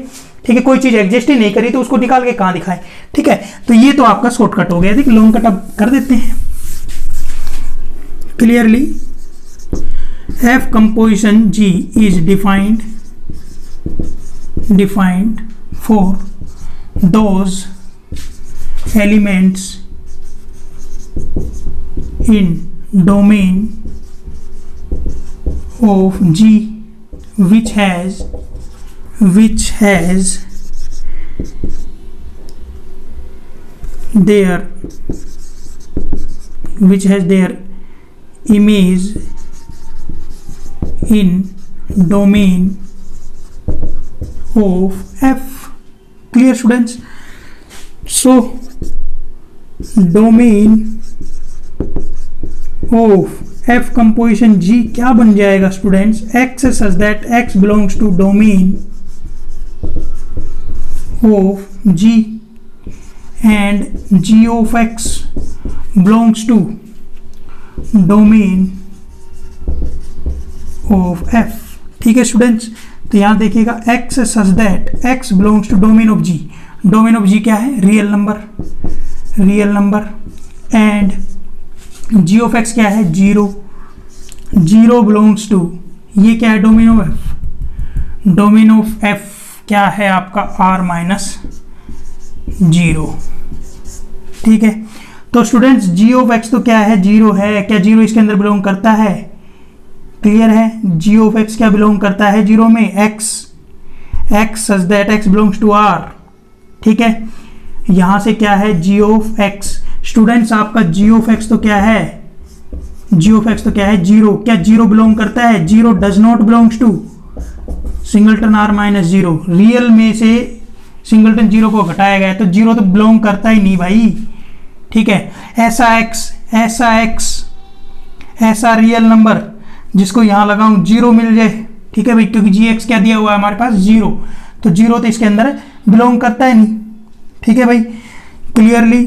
ठीक है। कोई चीज एग्जिस्ट ही नहीं करी तो उसको निकाल के कहां दिखाए, ठीक है। तो ये तो आपका शॉर्टकट हो गया। देखिए लॉन्ग कट अब कर देते हैं clearly. F composition ji is defined for those elements in domain of G which has their image in domain of F. Clear students? So domain of F composition G क्या बन जाएगा students? X such that X belongs to domain of G and G of X belongs to domain of F. ठीक है students, तो यहां देखिएगा X such that X belongs to domain of G. Domain of G क्या है? Real number and G of X क्या है? Zero belongs to, ये क्या है? Domain of F. Domain of F क्या है आपका? R minus 0. ठीक है, तो स्टूडेंट्स G ऑफ X तो क्या है? 0 है. क्या 0 इसके अंदर बिलोंग करता है? क्लियर है, G ऑफ X क्या बिलोंग करता है 0 में? X such that X belongs to R. ठीक है, यहां से क्या है? G of X. स्टूडेंट्स आपका G ऑफ X तो क्या है? G ऑफ X तो क्या है? 0. क्या 0 बिलोंग करता है? 0 does not belongs to singleton R minus 0. Real में से सिंगलटन 0 को घटाया गया है तो 0 तो बिलोंग करता ही नहीं भाई. ठीक है, ऐसा रियल नंबर जिसको यहां लगाऊं 0 मिल जाए. ठीक है भाई, क्योंकि Gx क्या दिया हुआ है हमारे पास? 0. तो 0 तो इसके अंदर बिलोंग करता है नहीं. ठीक है भाई, क्लियरली.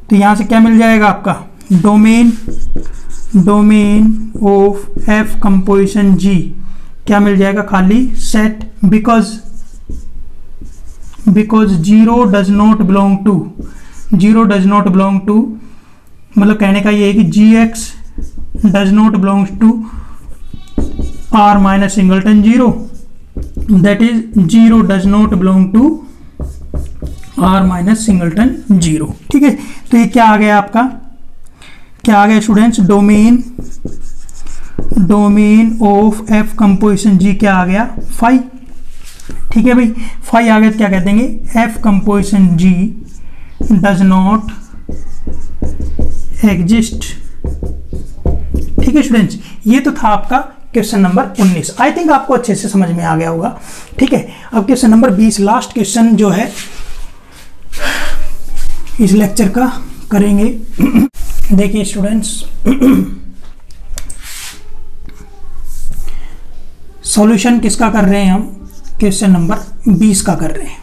तो यहां से क्या मिल जाएगा आपका? Domain of F composition G क्या मिल जाएगा? खाली set, because 0 does not belong to, मतलब कहने का ये है कि Gx does not belongs to R minus singleton 0. That is 0 does not belong to R minus singleton 0. ठीक है, तो ये क्या आ गया आपका? क्या आ गया students? Domain of F composition G क्या आ गया? फाई. ठीक है भाई, फाई आ गया तो क्या कह देंगे? F composition G does not exist. ठीक है स्टूडेंट्स, ये तो था आपका क्वेश्चन नंबर 19. आई थिंक आपको अच्छे से समझ में आ गया होगा. ठीक है, अब क्वेश्चन नंबर 20 लास्ट क्वेश्चन जो है इस लेक्चर का करेंगे. देखिए स्टूडेंट्स, सॉल्यूशन किसका कर रहे हैं हम? क्वेश्चन नंबर 20 का कर रहे हैं.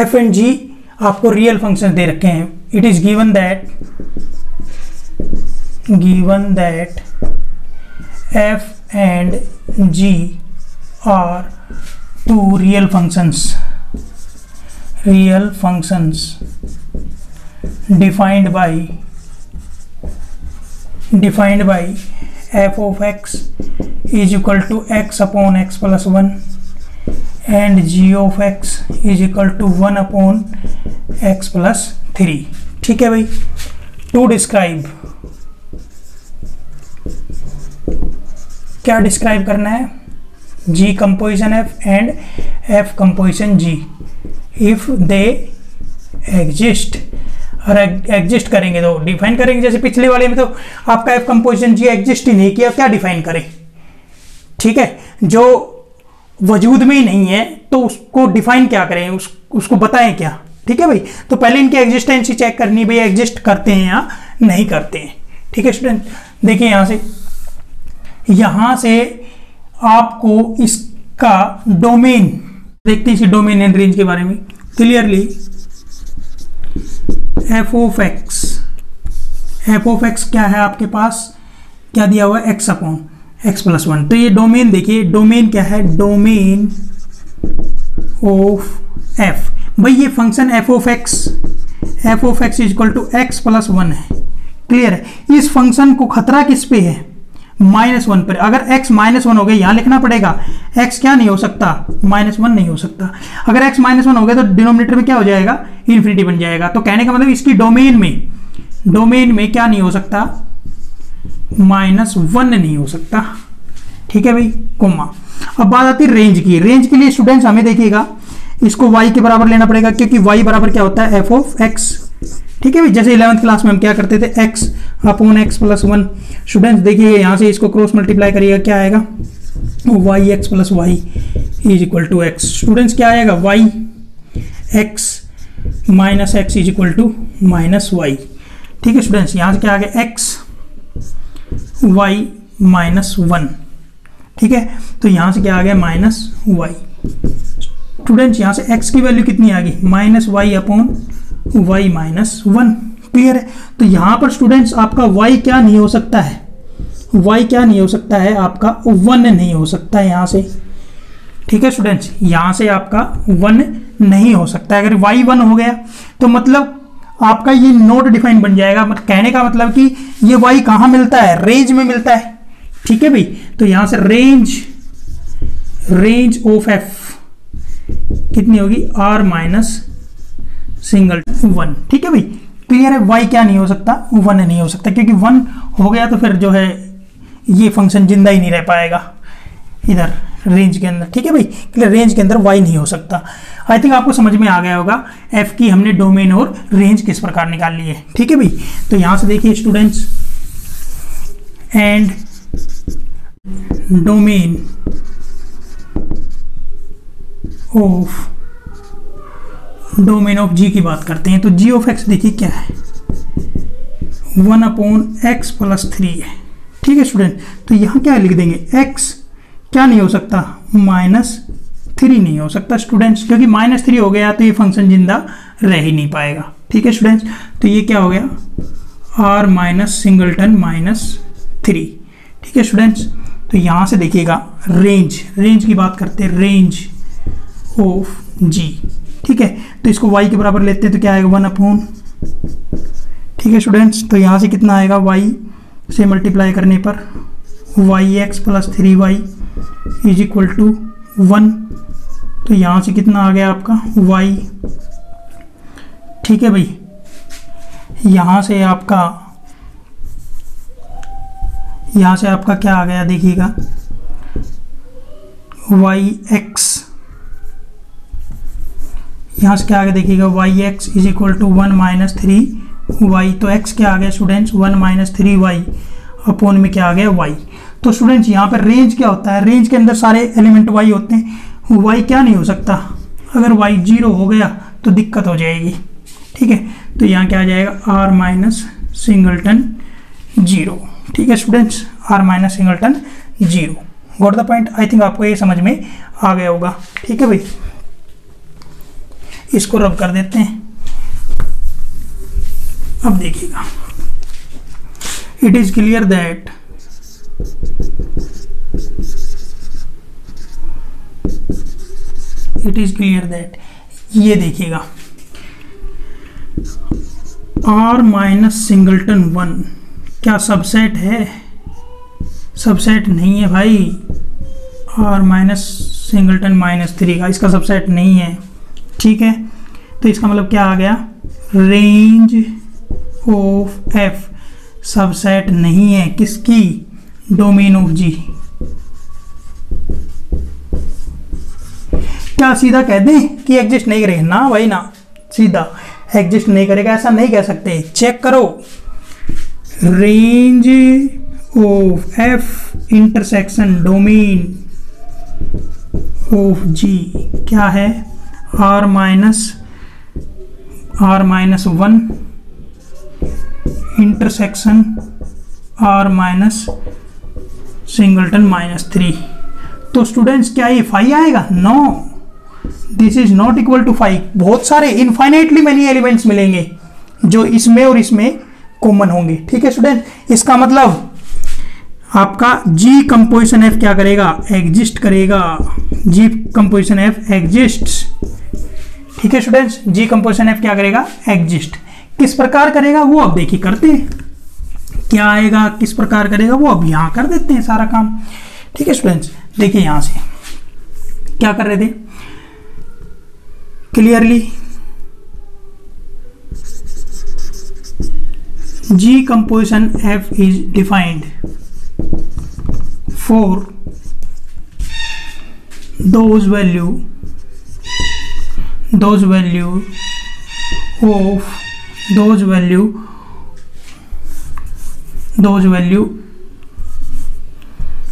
F एंड G आपको रियल फंक्शन दे रखे हैं. It is given that F and G are two real functions defined by f of x is equal to x upon x plus 1 and g of x is equal to 1 upon x plus 3. ठीक है भाई, to describe, क्या describe करना है? G composition F and F composition G if they exist. और exist करेंगे तो define करेंगे. जैसे पिछले वाले में तो आपका F कंपोजिशन G एग्जिस्ट ही नहीं किया, क्या डिफाइन करें? ठीक है, जो वजूद में ही नहीं है तो उसको डिफाइन क्या करें, उसको बताएं क्या? ठीक है भाई, तो पहले इनकी एग्जिस्टेंस चेक करनी, भाई एग्जिस्ट करते हैं या नहीं करते हैं. ठीक है स्टूडेंट, देखिए यहां से आपको इसका डोमेन देखते हैं, इसी डोमेन एंड रेंज के बारे में क्लियरली. एफ ऑफ एक्स क्या है आपके पास? क्या दिया हुआ है? X upon x plus 1. तो ये डोमेन देखिए, डोमेन क्या है? Domain of f. भाई ये function f of x is equal to x plus 1 है. क्लियर है? इस फंक्शन को खतरा किस पे है? -1 पर. अगर x -1 हो गया, यहां लिखना पड़ेगा x क्या नहीं हो सकता? -1 नहीं हो सकता. अगर x -1 हो गया तो डिनोमिनेटर में क्या हो जाएगा? इन्फिनिटी बन जाएगा. तो कहने का मतलब इसकी डोमेन में क्या नहीं हो सकता? -1 नहीं हो सकता. ठीक है भाई, कोमा। अब बात आती है रेंज की। रेंज के लिए स्टूडेंट्स हमें देखिएगा इसको y के बराबर लेना पड़ेगा, क्योंकि y बराबर क्या होता है, f ऑफ x। ठीक है भाई, जैसे 11th क्लास में हम क्या करते थे, x upon x plus 1। Students देखिए यहाँ से इसको क्रॉस मल्टीप्लाई करिएगा, क्या आएगा, y x plus y is equal to x. Students क्या आएगा, y x minus x is equal to minus y. ठीक है स्टूडेंट्स, यहाँ से क्या आ गया, एक्स वाई माइनस 1। ठीक है, तो यहाँ से क्या आ गया, माइनस वाई। स्टूडेंट्स यहाँ से x की वैल्यू कितनी आ गई, minus y upon y minus 1। Clear है। तो यहाँ पर स्टूडेंट्स आपका y क्या नहीं हो सकता है, y क्या नहीं हो सकता है, आपका 1 नहीं हो सकता है यहाँ से। ठीक है स्टूडेंट्स, यहाँ से आपका 1 नहीं हो सकता है। अगर y 1 हो गया तो मतलब आपका ये नोट डिफाइन बन जाएगा। मतलब कहने का मतलब कि ये y कहाँ मिलता है, रेंज में मिलता है। ठीक है भाई, तो यहाँ से रेंज ऑफ f कितनी होगी, r माइनस सिंगल 1। ठीक है भाई, क्लियर है। y क्या नहीं हो सकता, 1 नहीं हो सकता, क्योंकि 1 हो गया तो फिर जो है ये फंक्शन जिंदा ही नहीं रह पाएगा इधर रेंज के अंदर। ठीक है भाई, क्लियर, रेंज के अंदर y नहीं हो सकता। आई थिंक आपको समझ में आ गया होगा f की हमने डोमेन और रेंज किस प्रकार निकाल ली है। ठीक है भाई, तो यहां से देखिए students, and domain of g की बात करते हैं। तो g ऑफ x देखिए क्या है, 1 अपॉन x प्लस 3 है। ठीक है स्टूडेंट, तो यहाँ क्या लिख देंगे, x क्या नहीं हो सकता, माइनस 3 नहीं हो सकता स्टूडेंट्स, क्योंकि माइनस 3 हो गया तो ये फंक्शन जिंदा रह ही नहीं पाएगा। ठीक है स्टूडेंट्स, तो ये क्या हो गया, r माइनस सिंगलटन माइनस 3। ठीक है स्टूडेंट्स, तो यहाँ से देखिएगा रेंज की बात करते हैं, रेंज ऑफ g। ठीक है, तो इसको y के बराबर लेते हैं तो क्या आएगा, 1 अपॉन। ठीक है स्टूडेंट्स, तो यहाँ से कितना आएगा, y से मल्टीप्लाई करने पर y x plus 3y is equal to 1। तो यहाँ से कितना आ गया आपका y। ठीक है भाई, यहाँ से आपका क्या आ गया, देखिएगा वाई एक्स, यहाँ से क्या आ गया, देखिएगा y x is equal to 1 minus 3y। तो x क्या आ गया स्टूडेंट्स, 1 माइनस 3y अपॉन में क्या आ गया, y। तो स्टूडेंट्स यहाँ पर रेंज क्या होता है, रेंज के अंदर सारे एलिमेंट y होते हैं, y क्या नहीं हो सकता। अगर y 0 हो गया तो दिक्कत हो जाएगी। ठीक है, तो यहाँ क्या आ जाएगा, r माइनस सिंगलटन 0। ठीक है students, r minus singleton 0। Got the point. I think आपको ये समझ में आ गया होगा। ठीक है भाई, इसको रब कर देते हैं। अब देखिएगा, इट इज क्लियर दैट ये देखिएगा r माइनस सिंगलटन 1 क्या सबसेट है, सबसेट नहीं है भाई। r माइनस सिंगलटन माइनस 3 का इसका सबसेट नहीं है। ठीक है, तो इसका मतलब क्या आ गया, रेंज ऑफ f सबसेट नहीं है किसकी, डोमेन ऑफ g। क्या सीधा कह दें कि एग्जिस्ट नहीं करेगा, ना भाई ना, सीधा एग्जिस्ट नहीं करेगा ऐसा नहीं कह सकते। चेक करो, range of f intersection domain of g क्या है, r minus 1 intersection r minus singleton minus 3। तो स्टूडेंट्स क्या ये 5 आएगा, no, this is not equal to 5। बहुत सारे इनफाइनाइटली मेनी एलिमेंट्स मिलेंगे जो इसमें और इसमें कॉमन होंगे। ठीक है स्टूडेंट, इसका मतलब आपका g कंपोजिशन f क्या करेगा, एग्जिस्ट करेगा। g composition f exist. ठीक है स्टूडेंट्स, g कंपोजिशन f क्या करेगा, एग्जिस्ट। किस प्रकार करेगा वो अब देखिए करते हैं, क्या आएगा, किस प्रकार करेगा वो अब यहाँ कर देते हैं सारा काम। ठीक है स्टूडेंट्स, देखिए यहाँ से क्या कर रहे थे clearly, g composition f is defined for those value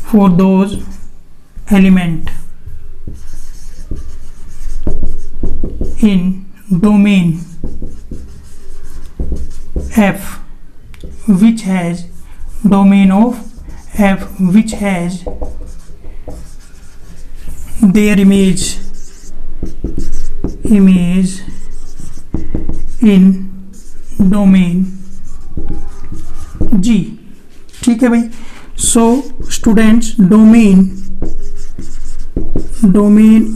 for those element in domain F which has domain of F which has their image in domain G। ठीक है भाई। So students domain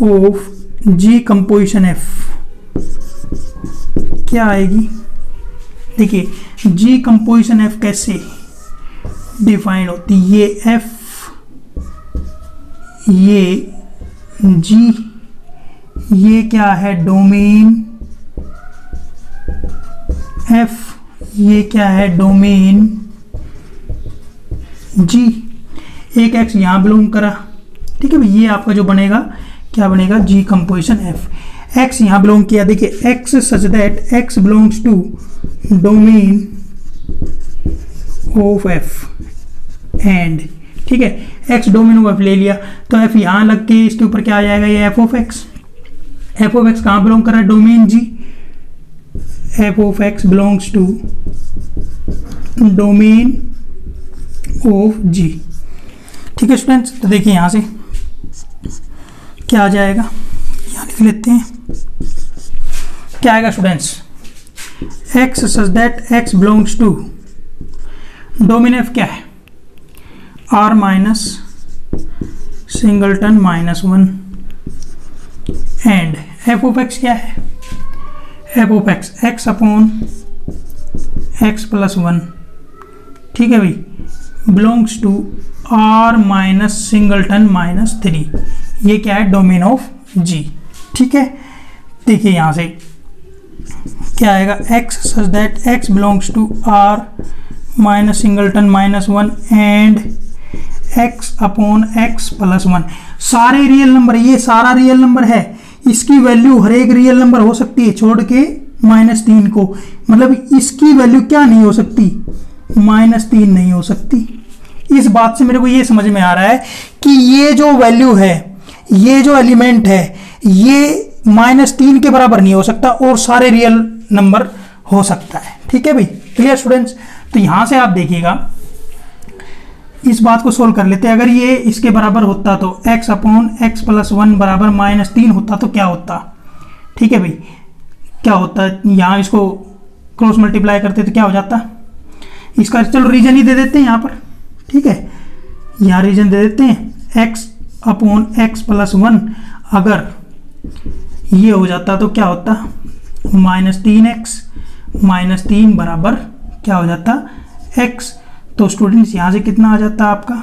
of G composition F क्या आएगी? देखिए G composition F कैसे define होती है? ये F, ये G, ये क्या है? डोमेन F, ये क्या है? Domain G। एक X यहाँ बिलोंग करा, ठीक है भाई। ये आपका जो बनेगा क्या बनेगा? G composition F। X यहाँ बिलोंग किया, देखिए X such that X belongs to domain of F and, ठीक है, X डोमेन ऑफ F ले लिया तो F यहाँ लग के इसके ऊपर क्या आ जाएगा? ये f ऑफ X कहाँ बिलोंग कर रहा है? Domain G। f of X belongs to domain of G। ठीक है स्टूडेंट्स, तो देखिए यहाँ से क्या आ जाएगा, यहाँ लिख लेते हैं। क्या आएगा students? X such that X belongs to domain F क्या है? R minus singleton minus 1 and f of X क्या है? f of X x upon x plus 1, ठीक है भाई, belongs to R minus singleton minus 3। ये क्या है? Domain of G। ठीक है, देखिए यहाँ से क्या आएगा? x such that x belongs to R minus singleton minus 1 and x upon x plus 1। सारे रियल नंबर, ये सारा रियल नंबर है, इसकी वैल्यू हर एक रियल नंबर हो सकती है छोड़ के -3 को, मतलब इसकी वैल्यू क्या नहीं हो सकती? -3 नहीं हो सकती। इस बात से मेरे को ये समझ में आ रहा है कि ये जो वैल्यू है, ये जो एलिमेंट है, ये -3 के बराबर नहीं हो सकता और सारे रियल नंबर हो सकता है। ठीक है भाई, क्लियर स्टूडेंट्स? तो यहां से आप देखिएगा, इस बात को सोल्व कर लेते हैं। अगर ये इसके बराबर होता तो x अपॉन x प्लस 1 बराबर -3 होता तो क्या होता? ठीक है भाई, क्या होता? यहाँ इसको क्रॉस मल्टीप्लाई करते तो क्या हो जाता? इसका चलो रीजन ही दे देते हैं यहाँ पर, ठीक है, यहाँ रीजन दे देते हैं। x अपॉन x प्लस 1 अगर ये हो जाता तो क्या होता? -3x -3 बराबर क्या हो जाता? x। तो स्टूडेंट्स यहाँ से कितना आ जाता आपका?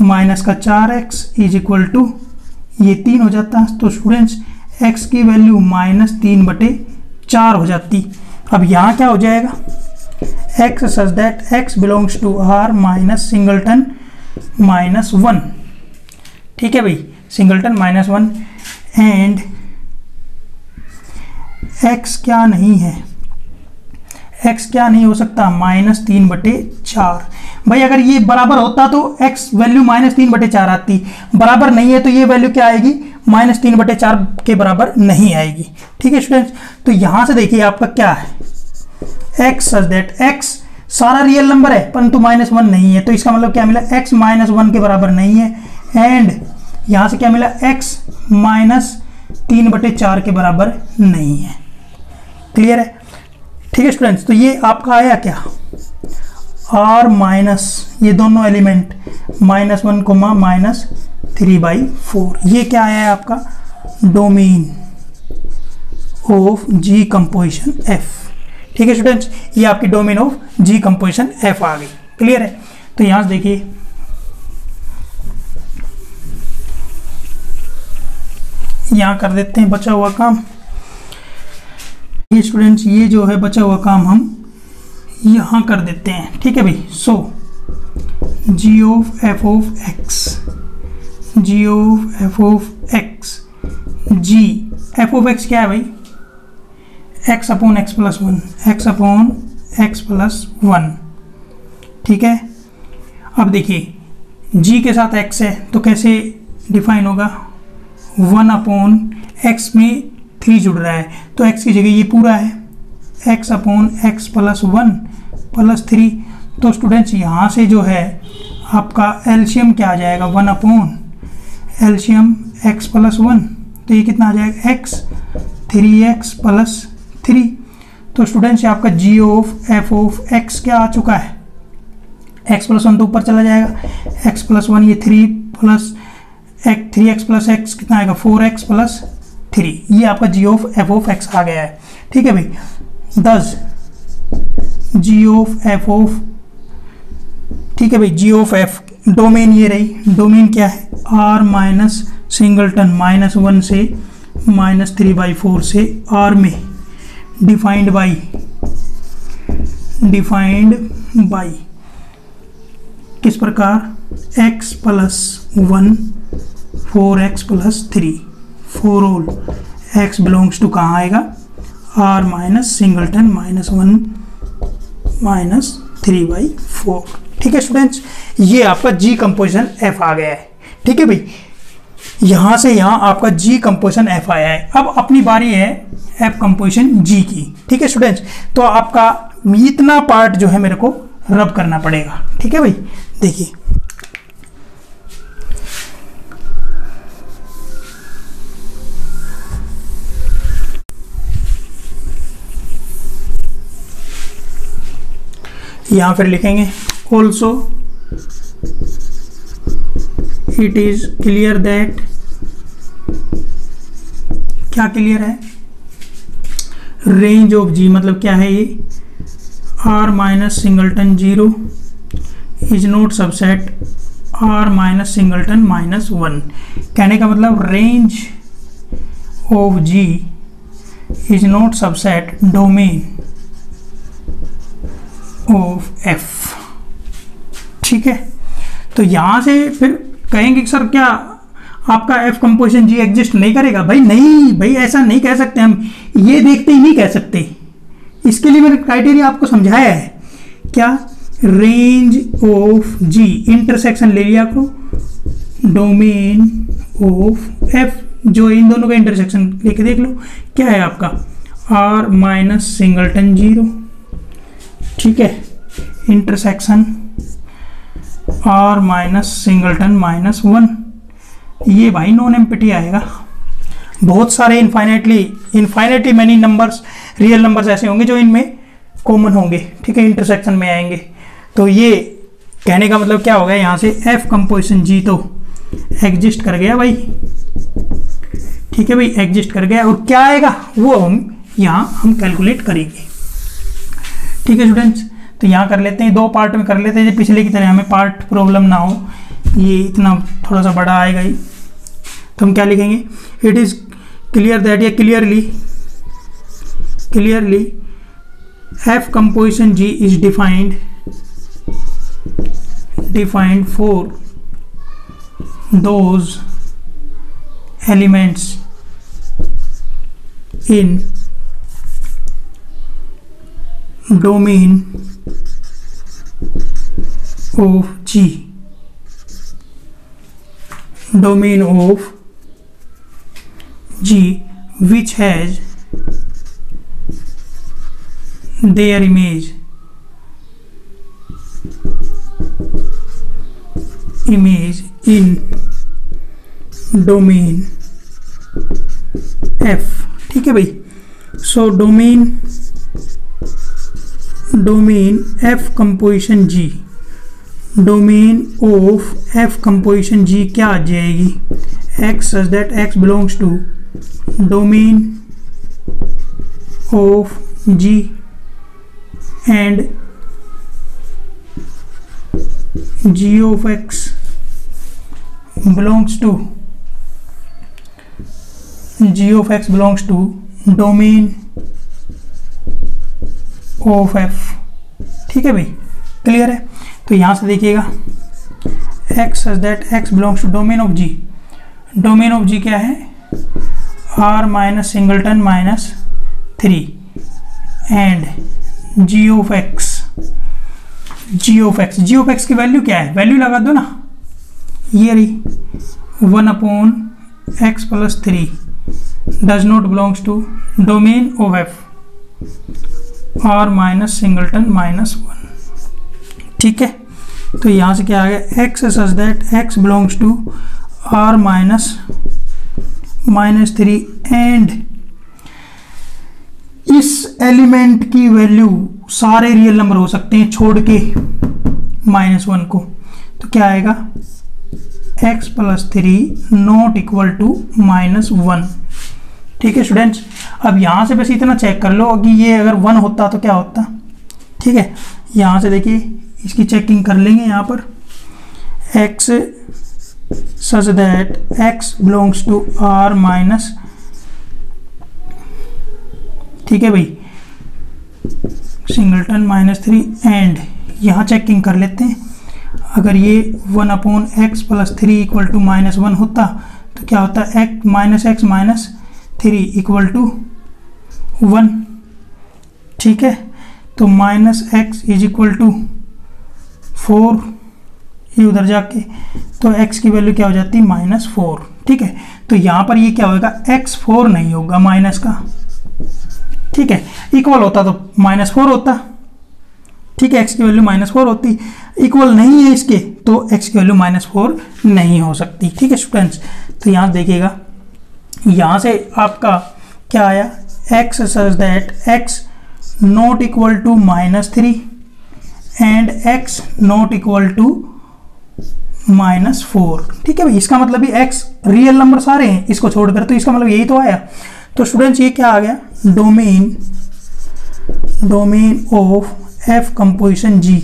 माइनस का 4x इज इक्वल टू ये 3 हो जाता। तो स्टूडेंट्स x की वैल्यू -3/4 हो जाती। अब यहाँ क्या हो जाएगा? x such that x belongs to r minus singleton -1। ठीक है भाई, सिंगलटन -1 एंड x क्या नहीं है? x क्या नहीं हो सकता? -3/4। भाई अगर ये बराबर होता तो x वैल्यू -3/4 आती, बराबर नहीं है तो ये वैल्यू क्या आएगी? -3/4 के बराबर नहीं आएगी। ठीक है स्टूडेंट्स, तो यहां से देखिए आपका क्या है? x सच दैट x सारा रियल नंबर है परंतु -1 नहीं है, तो इसका मतलब क्या मिला? x -1 के बराबर नहीं है एंड यहां से क्या मिला? x -3/4 के बराबर नहीं है। क्लियर है? ठीक है स्टूडेंट्स, तो ये आपका आया क्या? r माइनस ये दोनों एलिमेंट -1 कोमा -3/4, ये क्या आया है आपका? Domain of G composition F। ठीक है स्टूडेंट्स, ये आपकी domain of G composition F आ गई। क्लियर है? तो यहां से देखिए, यहां कर देते हैं बचा हुआ काम। ये स्टूडेंट्स, ये जो है बचा हुआ काम हम यहां कर देते हैं। ठीक है भाई, so G of F of X g of F of x, g f of x क्या है भाई, x upon x plus one, x upon x plus one, ठीक है। अब देखिए g के साथ x है तो कैसे डिफाइन होगा, 1 अपॉन x में 3 जुड़ रहा है तो x की जगह ये पूरा है, x upon x plus one plus 3। तो स्टूडेंट्स यहाँ से जो है आपका एलसीएम क्या आ जाएगा, 1 upon LCM x plus one, तो ये कितना आ जाएगा x, 3x प्लस 3। तो स्टूडेंट्स आपका g of F of x क्या आ चुका है, x प्लस वन तो ऊपर चला जाएगा, x प्लस वन, ये 3 प्लस 3x प्लस x कितना आएगा, 4x प्लस 3। ये आपका g of F of x आ गया है, ठीक है भाई। 10 g ऑफ एफ ऑफ, ठीक है भाई, g ऑफ f, डोमेन ये रही, डोमेन क्या है r माइनस सिंगलटन -1 से -3/4 से r में डिफाइंड बाई किस प्रकार, x plus 1 4x plus 3 for all x belongs to कहाँ आएगा, r माइनस सिंगलटन -1 -3/4, ठीक है स्टूडेंट्स। ये आपका g कंपोजिशन f आ गया है, ठीक है भाई। यहाँ से यहाँ आपका g कंपोजिशन f आया है। अब अपनी बारी है f कंपोजिशन g की, ठीक है स्टूडेंट्स। तो आपका इतना पार्ट जो है मेरे को रब करना पड़ेगा, ठीक है भाई। देखिए यहां फिर लिखेंगे also it is clear that, क्या क्लियर है, रेंज ऑफ जी मतलब क्या है ये, r minus singleton 0 is not subset r minus singleton -1। कहने का मतलब range of g is not subset domain of f, ठीक है। तो यहां से फिर कहेंगे सर क्या आपका f कंपोजिशन g एग्जिस्ट नहीं करेगा, भाई नहीं भाई, ऐसा नहीं कह सकते हम, ये देखते ही नहीं कह सकते। इसके लिए मैंने क्राइटेरिया आपको समझाया है, क्या, रेंज ऑफ g, इंटरसेक्शन ले लिया करो डोमेन ऑफ f, जो इन दोनों का इंटरसेक्शन लेके देख लो क्या है आपका, r माइनस सिंगलटन 0, ठीक है, इंटरसेक्शन r माइनस सिंगलटन -1। ये भाई नॉन एम्प्टी आएगा। बहुत सारे infinitely many numbers, real numbers ऐसे होंगे जो इनमें कॉमन होंगे, ठीक है, इंटरसेक्शन में आएंगे। तो ये कहने का मतलब क्या हो गया, यहाँ से f कंपोजिशन g तो एग्जिस्ट कर गया भाई, ठीक है भाई, एग्जिस्ट कर गया। और क्या आएगा वो हम कैलकुलेट करेंगे, ठीक है स्टूडेंट्स। तो यहाँ कर लेते हैं, 2 पार्ट में कर लेते हैं, पिछले की तरह हमें पार्ट प्रॉब्लम ना हो, ये इतना थोड़ा सा बड़ा आएगा ही। तो हम क्या लिखेंगे, इट इज क्लियर दैट, या clearly f composition g is defined for those elements in domain of g, domain of g which has their image in domain f, ठीक है भाई। So domain f composition g, domain of f composition g क्या आ जाएगी, x such that x belongs to domain of g and g of x belongs to domain of f, ठीक है भाई, clear है। तो यहां से देखिएगा x such that x belongs to domain of g. Domain of g क्या है? R minus singleton minus 3 and g of x. G of x की वैल्यू क्या है? वैल्यू लगा दो ना, ये रही 1/x + 3 does not belongs to domain of f r minus singleton minus 1। ठीक है, तो यहां से क्या आ गया? X such that x belongs to r minus -3 and इस एलिमेंट की वैल्यू सारे रियल नंबर हो सकते हैं छोड़ के -1 को, तो क्या आएगा? x + 3 not equal to -1। ठीक है स्टूडेंट्स, अब यहां से बस इतना चेक कर लो कि ये अगर 1 होता तो क्या होता। ठीक है, यहां से देखिए इसकी चेकिंग कर लेंगे। यहां पर x such that x belongs to r minus, ठीक है भाई, सिंगलटन -3 एंड यहाँ चेकिंग कर लेते हैं। अगर ये 1/x + 3 = -1 होता तो क्या होता? x - 3 = 1। ठीक है, तो -x = 4, ये उधर जाके तो x की वैल्यू क्या हो जाती? -4। ठीक है, तो यहाँ पर ये क्या होगा? x 4 नहीं होगा माइनस का। ठीक है, इक्वल होता तो -4 होता। ठीक है, x की वैल्यू -4 होती, इक्वल नहीं है इसके तो x की वैल्यू -4 नहीं हो सकती। ठीक है स्टूडेंट्स, तो यहाँ देखिएगा, यहाँ से आपका क्या आया? x such that x not equal to -3 and x not equal to -4। ठीक है भाई, इसका मतलब भी x रियल नंबर सारे हैं इसको छोड़कर, तो इसका मतलब यही तो आया। तो स्टूडेंट्स ये क्या आ गया? डोमेन ऑफ एफ कंपोजिशन जी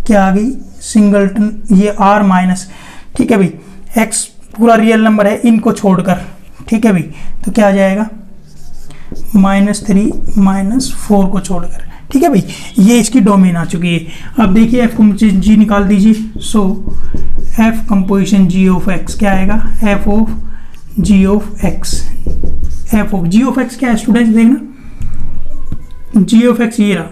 क्या आ गई? सिंगलटन, ये आर माइनस, ठीक है भाई, एक्स पूरा रियल नंबर है इनको छोड़कर। ठीक है भाई, तो क्या आ जाएगा? -3 -4 को छोड़कर। ठीक है भाई, ये इसकी डोमेन आ चुकी है। अब देखिए एफ कंपोजिशन जी निकाल दीजिए। So f composition g of x क्या आएगा? F of g of x. F of g of x क्या है स्टूडेंट्स? देखना, जी ऑफ एक्स ये रहा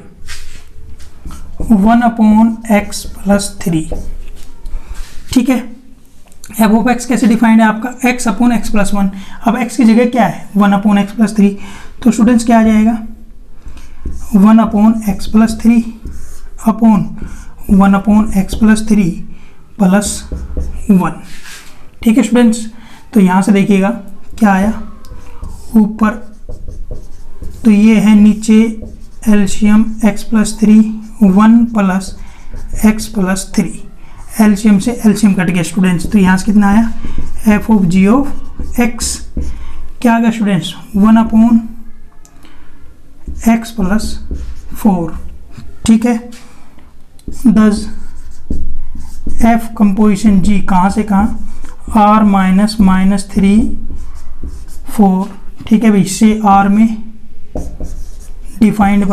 1/x + 3। ठीक है, एफ ऑफ एक्स कैसे डिफाइंड है आपका? x/x + 1। अब x की जगह क्या है? 1/x + 3। तो स्टूडेंट्स क्या आ जाएगा? 1/x + 3 upon 1/x + 3 + 1। ठीक है स्टूडेंट्स, तो यहाँ से देखिएगा क्या आया ऊपर, तो ये है नीचे एलसीएम x + 3 1 + x + 3, एलसीएम से एलसीएम कट गया स्टूडेंट्स। तो यहाँ से कितना आया? F of g of x क्या आ गया स्टूडेंट्स? 1/x + 4। ठीक है, दस एफ कंपोजिशन जी कहाँ से कहाँ? r - -3 4। ठीक है भाई, इससे r में defined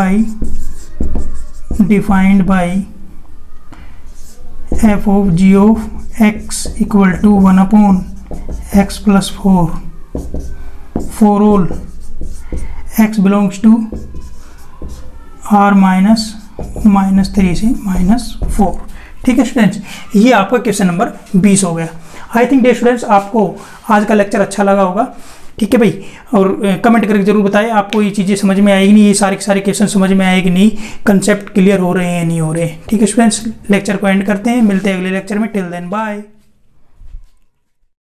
by f of g of x equal to 1/x + 4 for all x belongs to r -3 से -4। ठीक है स्टूडेंट्स, ये आपका क्वेश्चन नंबर 20 हो गया। आई थिंक डियर स्टूडेंट्स आपको आज का लेक्चर अच्छा लगा होगा। ठीक है भाई, और कमेंट करके जरूर बताएं आपको ये चीज़ें समझ में आएगी नहीं, ये सारे के सारे क्वेश्चन समझ में आएगी नहीं, कंसेप्ट क्लियर हो रहे हैं या नहीं हो रहे हैं। ठीक है स्टूडेंट्स, लेक्चर को एंड करते हैं, मिलते हैं अगले लेक्चर में। Till then bye.